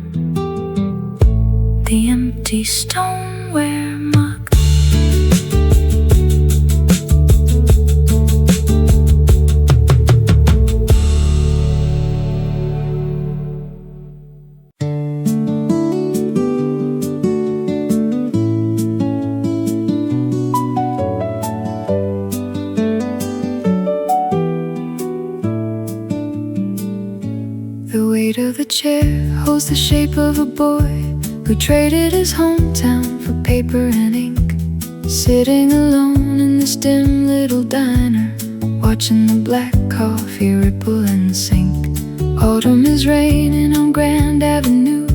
the empty stoneware mug. The weight of the chair holds the shape of a boy who traded his hometown for paper and ink, sitting alone in this dim little diner, watching the black coffee ripple and sink. Autumn is raining on Grand Avenue,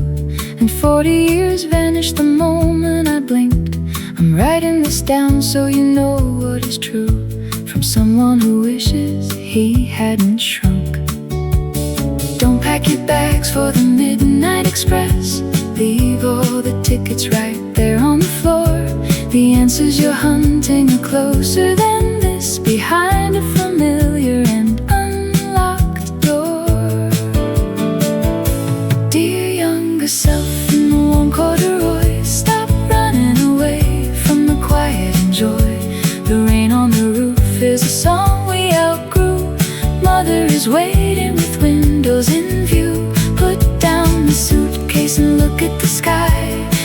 and 40 years vanished the moment I blinked. I'm writing this down so you know what is true, from someone who wishes he hadn't shrunk. Don't pack your bags for the midnight express. Leave all the tickets right there on the floor. The answers you're hunting are closer than this, behind a familiar and unlocked door. Dear younger self in the warm corduroy, stop running away from the quiet and joy. The rain on the roof is a song we outgrew. Mother is waiting with windows in view. Put down the suitcase and look at the sky.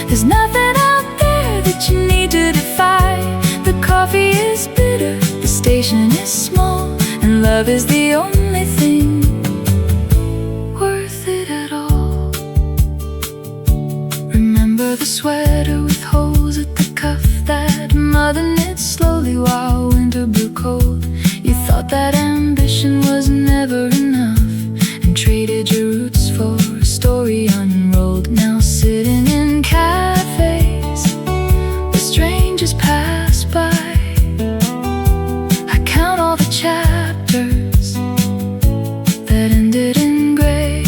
There's nothing out there that you need to defy. The coffee is bitter, the station is small, and love is the only thing worth it at all. Remember the sweater with holes at the cuff that mother knit slowly while winter blew cold. You thought that ambition was never enough, and traded your roots for a story unrolled. Now sitting in cafes where strangers pass by, I count all the chapters that ended in gray.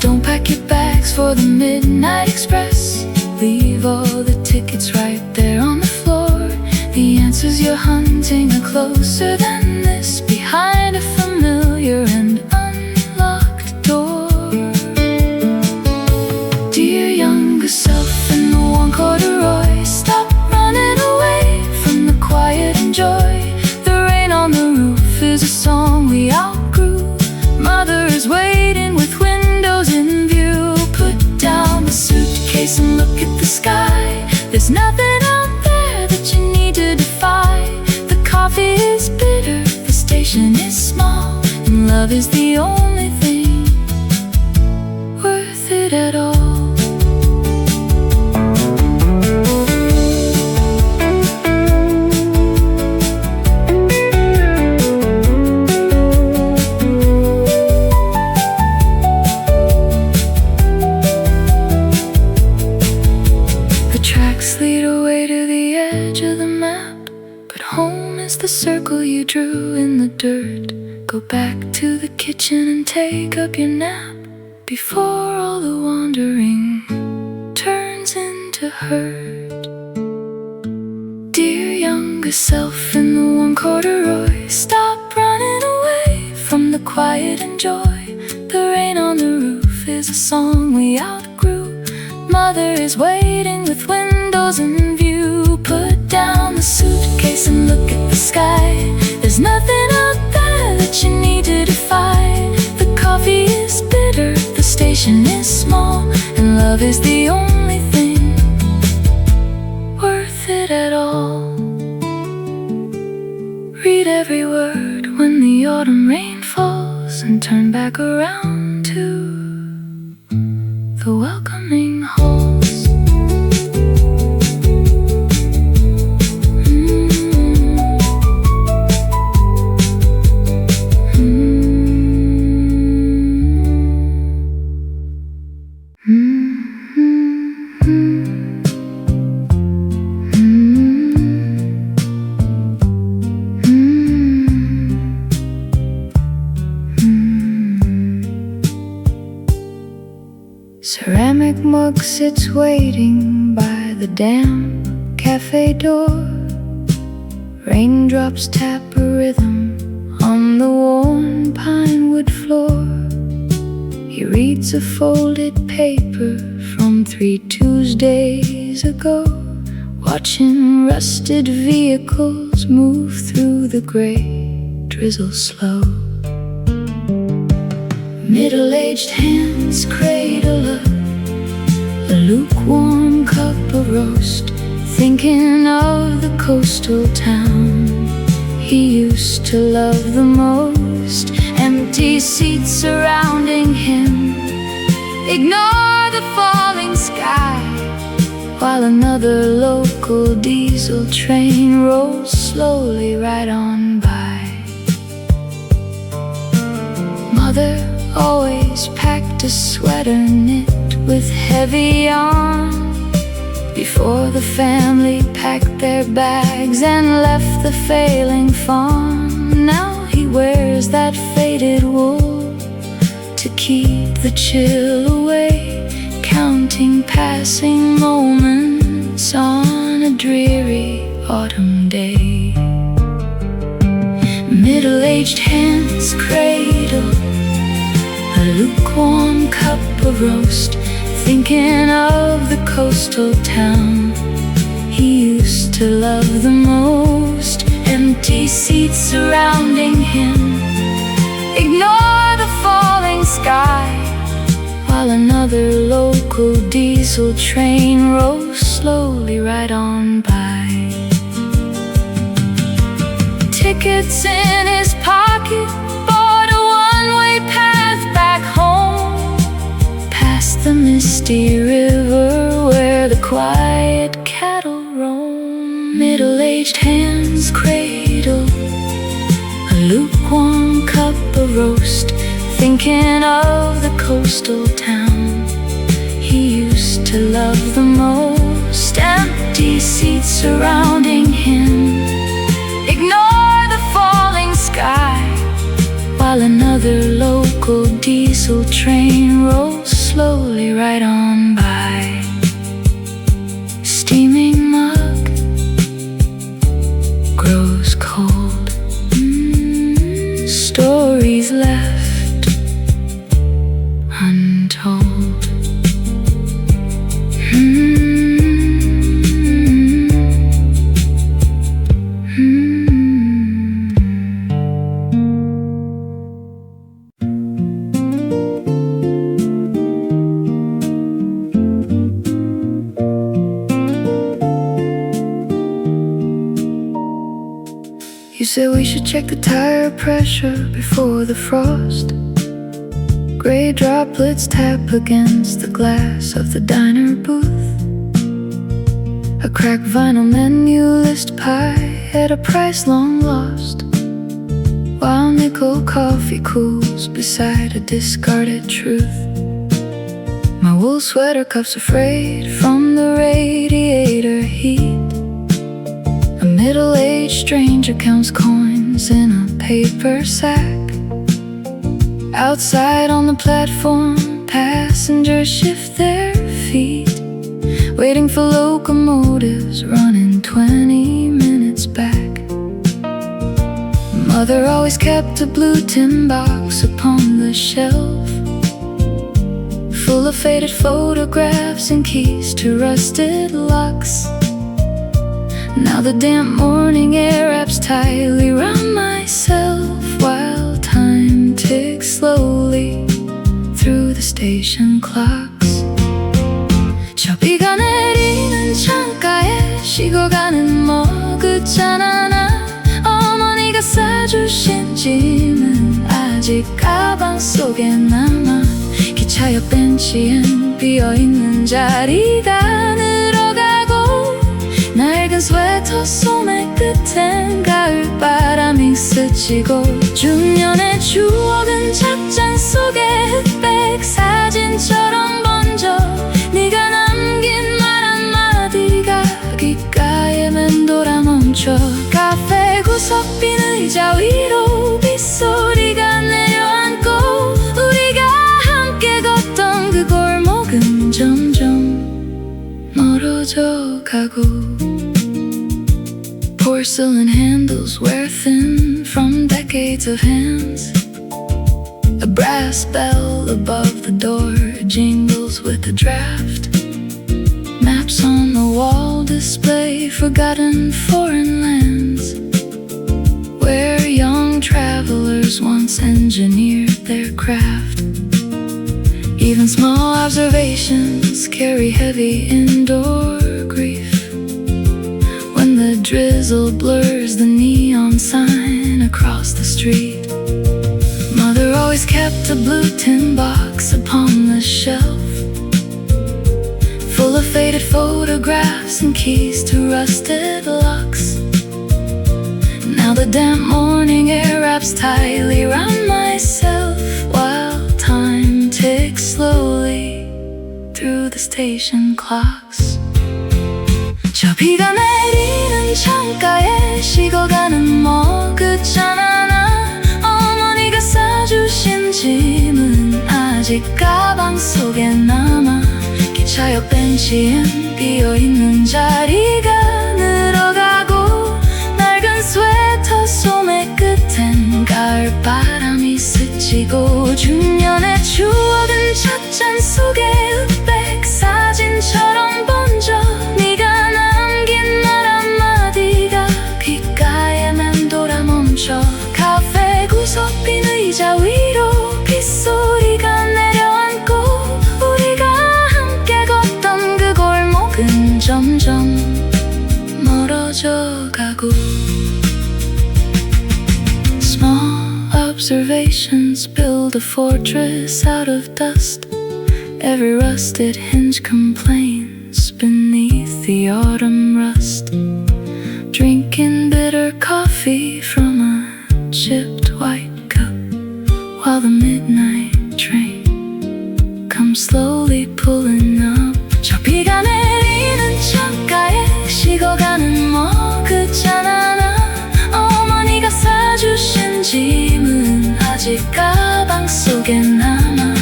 Don't pack your bags for the midnight express. Leave all the tickets right there on the floor. The answers you're hunting are closer than this, behind a familiar and unlocked door. Dear younger self in the warm corduroy, stop running away from the quiet and joy. The rain on the roof is a song we outgrew. Mother is waiting with windows in view. Put down the suitcase and look at the sky. There's nothing out there that you need to defy. The coffee is bitter, the station is small, and love is the only thing worth it at all. The tracks lead away to the edge of the map, but home is the circle you drew in the dirt. Go back to the kitchen and take up your nap before all the wandering turns into hurt. Dear younger self in the warm corduroy, stop running away from the quiet and joy. The rain on the roof is a song we outgrew. Mother is waiting with windows in view. Put down the suitcase and look at the sky. There's nothing out there that you need to defy. The coffee is bitter, the station is small, and love is the only thing worth it at all. Read every word when the autumn rain falls, and turn back around to the welcoming halls. Ceramic mug sits waiting by the damp cafe door. Raindrops tap a rhythm on the worn of folded paper from 3 Tuesdays ago, watching rusted vehicles move through the gray drizzle slow. Middle-aged hands cradle a lukewarm cup of roast, thinking of the coastal town he used to love the most. Empty seats surrounding him ignore the falling sky, while another local diesel train rolls slowly right on by. Mother always packed a sweater knit with heavy yarn before the family packed their bags and left the failing farm. Now he wears that faded wool to keep the chill away, counting passing moments on a dreary autumn day. Middle-aged hands cradle a lukewarm cup of roast, thinking of the coastal town he used to love the most. Empty seats surrounding him ignore the falling sky, while another local diesel train rolls slowly right on by. Tickets in his pocket, bought a one-way path back home, past the misty river where the quiet cattle roam. Middle-aged hands cradle a lukewarm cup of roast, thinking of the coastal town he used to love the most. Empty seats surrounding him ignore the falling sky, while another local diesel train rolls slowly right on by. Steaming mug grows cold, stories left untold. You said we should check the tire pressure before the frost. Gray droplets tap against the glass of the diner booth. A cracked vinyl menu list pie at a price long lost, while nickel coffee cools beside a discarded truth. My wool sweater cuffs are frayed from the radiator heat. A middle-aged stranger counts coins in a paper sack. Outside on the platform, passengers shift their feet, waiting for locomotives running 20 minutes back. Mother always kept a blue tin box upon the shelf, full of faded photographs and keys to rusted locks. Now the damp morning air wraps tightly round myself, while time ticks slowly through the station clocks. 저 비가 내리는 창가에 식어가는 머그잔 하나, 어머니가 싸주신 짐은 아직 가방 속에 남아. 기차역 벤치엔 비어있는 자리가 늘어가고, 낡은 스웨터 소매 끝엔 가을 바람이 스치고, 중년의 추억은 착장 속에 흑백 사진처럼 번져. 네가 남긴 말 한마디가 귓가에 맴돌아 멈춰. 카페 구석 빈 의자 위로 빗소리가 내려앉고, 우리가 함께 걷던 그 골목은 점점 멀어져 가고. Porcelain handles wear thin from decades of hands. A brass bell above the door jingles with the draft. Maps on the wall display forgotten foreign lands, where young travelers once engineered their craft. Even small observations carry heavy indoor grief, when the drizzle blurs the neon sign across the street. Mother always kept a blue tin box upon the shelf, full of faded photographs and keys to rusted locks. Now the damp morning air wraps tightly around myself, while time ticks slowly through the station clocks. 저 비가 내리는 창가에 식어가는 먹을 잔 하나, 어머니가 싸주신 짐은 아직 가방 속에 남아. 기차역 벤치엔 비어있는 자리가 늘어가고, 낡은 스웨터 소매 끝엔 가을바람이 스치고, 중년의 추억은 찻잔 속에 흑백 사진처럼 번져. 네가 남긴 말 한마디가 귓가에 맴돌아 멈춰. 카페 구석빈 의자 위로 빗소리가 내려앉고, 우리가 함께 걷던 그 골목은 점점 멀어져 가고. Small observations build a fortress out of dust. Every rusted hinge complains beneath the autumn rust. Drinking bitter coffee from a chipped white cup, while the midnight train comes slowly pulling up. 저 비가 내리는 창가에 식어가는 먹을 잔 하나, 어머니가 싸주신 짐은 아직 가방 속에 남아.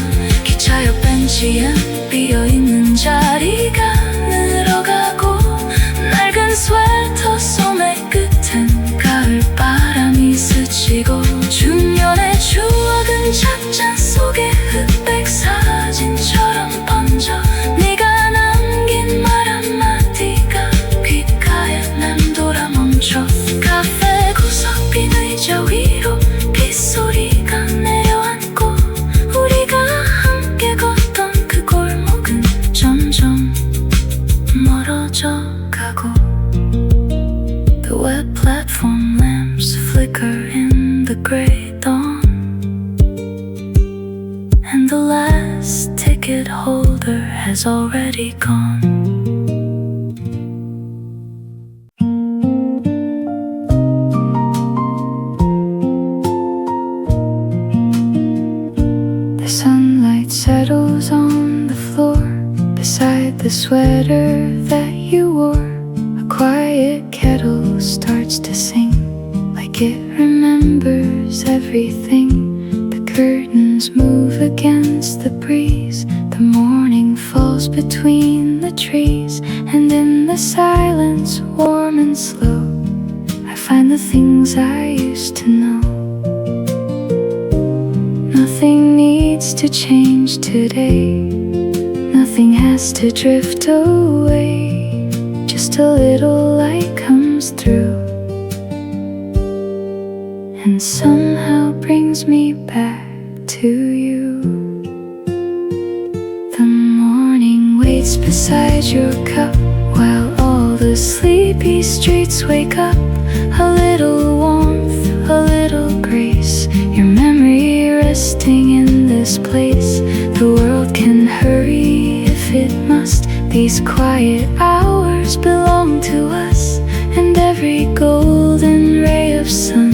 기차역 벤치엔 비어있는 자리가 늘어가고, 낡은 스웨터 소매 끝엔 가을바람이 스치고, 중년의 추억은 찻잔 속에 흑백 사진처럼 번져. 네가 남긴 말 한마디가 귓가에 맴돌아 멈춰. 카페 구석빈 의자 위로 빗소리가 내려앉고, 우리가 함께 걷던 그 골목은 점점 멀어져 가고. The wet platform lamps flicker in the gray dawn, and the last ticket holder has already gone. The sunlight settles on the floor beside the sweater that you wore. A quiet kettle starts to sing like it remembers everything. The curtains move against the breeze. The morning falls between the trees, and in the silence, warm and slow, I find the things I used to know. Nothing needs to change today. Nothing has to drift away. Just a little light comes through, and somehow brings me back to you. The morning waits beside your cup, while all the sleepy streets wake up. A little warmth, a little grace, your memory resting in this place. The world can hurry if it must. These quiet hours belong to us, and every golden ray of sun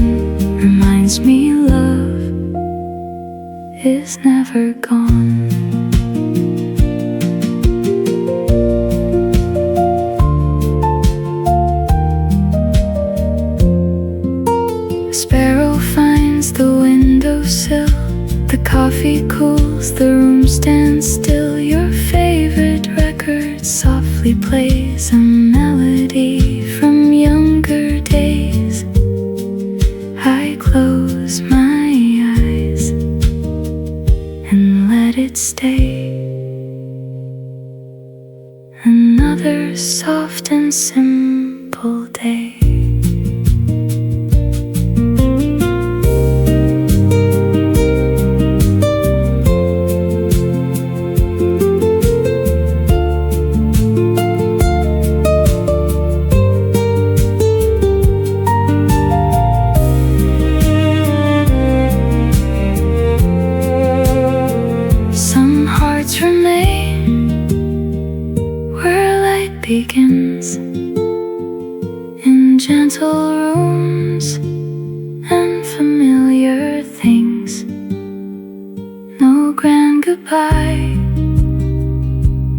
reminds me love is never gone. A sparrow finds the windowsill. The coffee cools, the room stands still. Your favorite record softly plays, a melody from younger days. I close my eyes and let it stay. soft and simple day. Begins in gentle rooms and familiar things. No grand goodbye,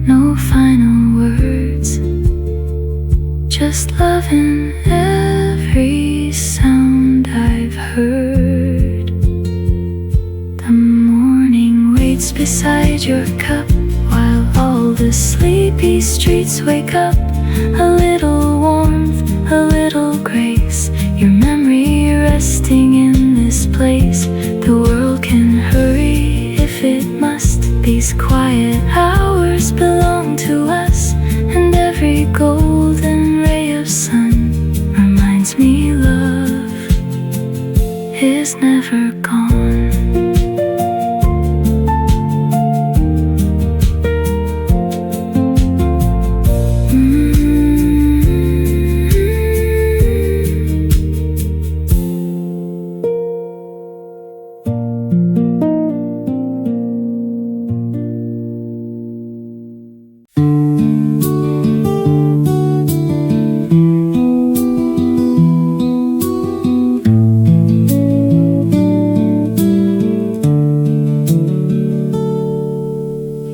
no final words, just love in every sound I've heard. The morning waits beside your cup while all the sleepy streets wake up. A little warmth, a little grace, your memory resting in this place. The world can hurry if it must. These quiet hours belong to us, and every golden ray of sun reminds me love is never gone.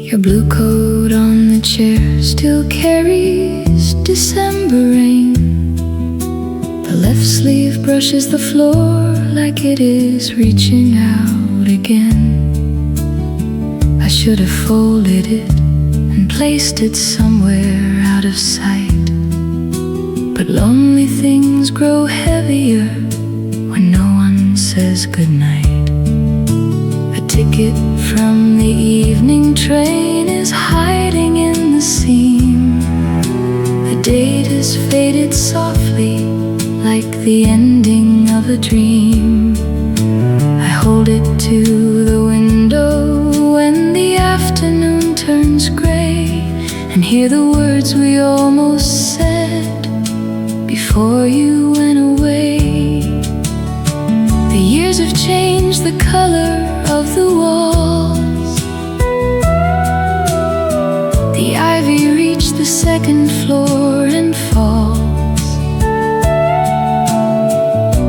Your blue coat on the chair still carries December rain. The left sleeve brushes the floor like it is reaching out again. I should have folded it and placed it somewhere out of sight. But lonely things grow heavier when no one says goodnight. A ticket from the evening train is hiding in the seam. The date is faded softly like the ending of a dream. I hold it to the window when the afternoon turns gray and hear the words we almost said before you went away. The years have changed the color of the walls. The ivy reached the second floor and falls.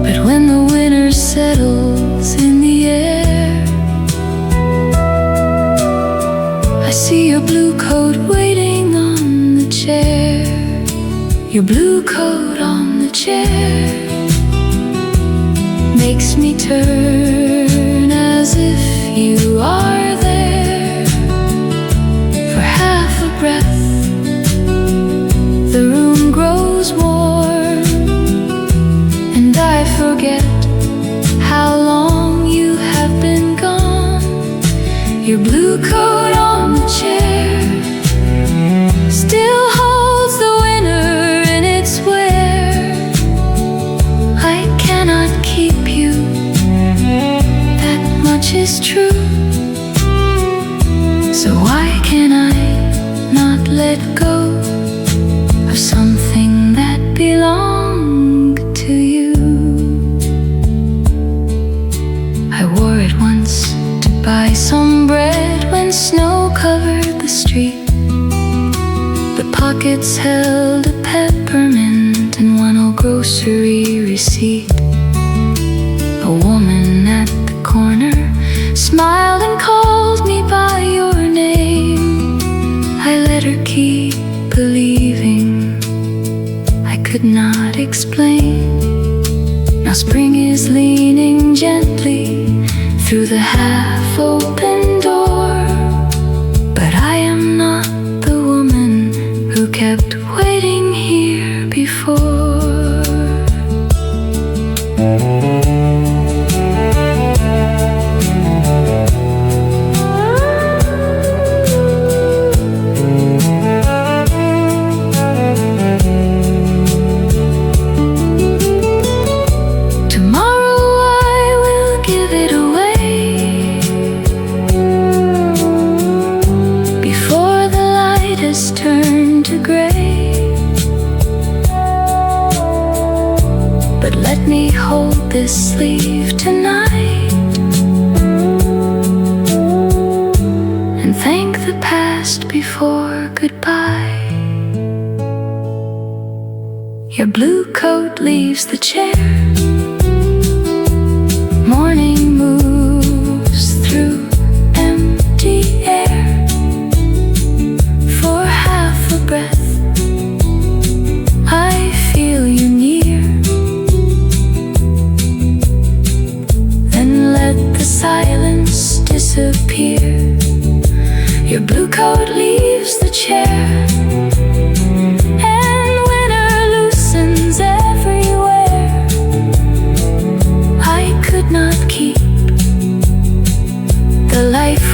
But when the winter settles in the air, I see your blue coat waiting on the chair. Your blue coat on the chair makes me turn as if you are there. For half a breath, the room grows warm, and I forget how long you have been gone. Your blue coat on the chair still holds the winter in its wear. I cannot keep you, that much is true. So why can I not let go of something that belonged to you? I wore it once to buy some bread when snow covered the street. The pockets held a peppermint and one old grocery receipt. A woman at the corner smiled and called me by your name. I let her keep believing. I could not explain. Now spring is leaning gently through the half-open door, but I am not the woman who kept waiting here before. this leave tonight and thank the past before goodbye. Your blue coat leaves the chair. Morning moves through empty air. For half a breath I feel you near. Then let the silence disappear. Your blue coat leaves the chair, and winter loosens everywhere. I could not keep the life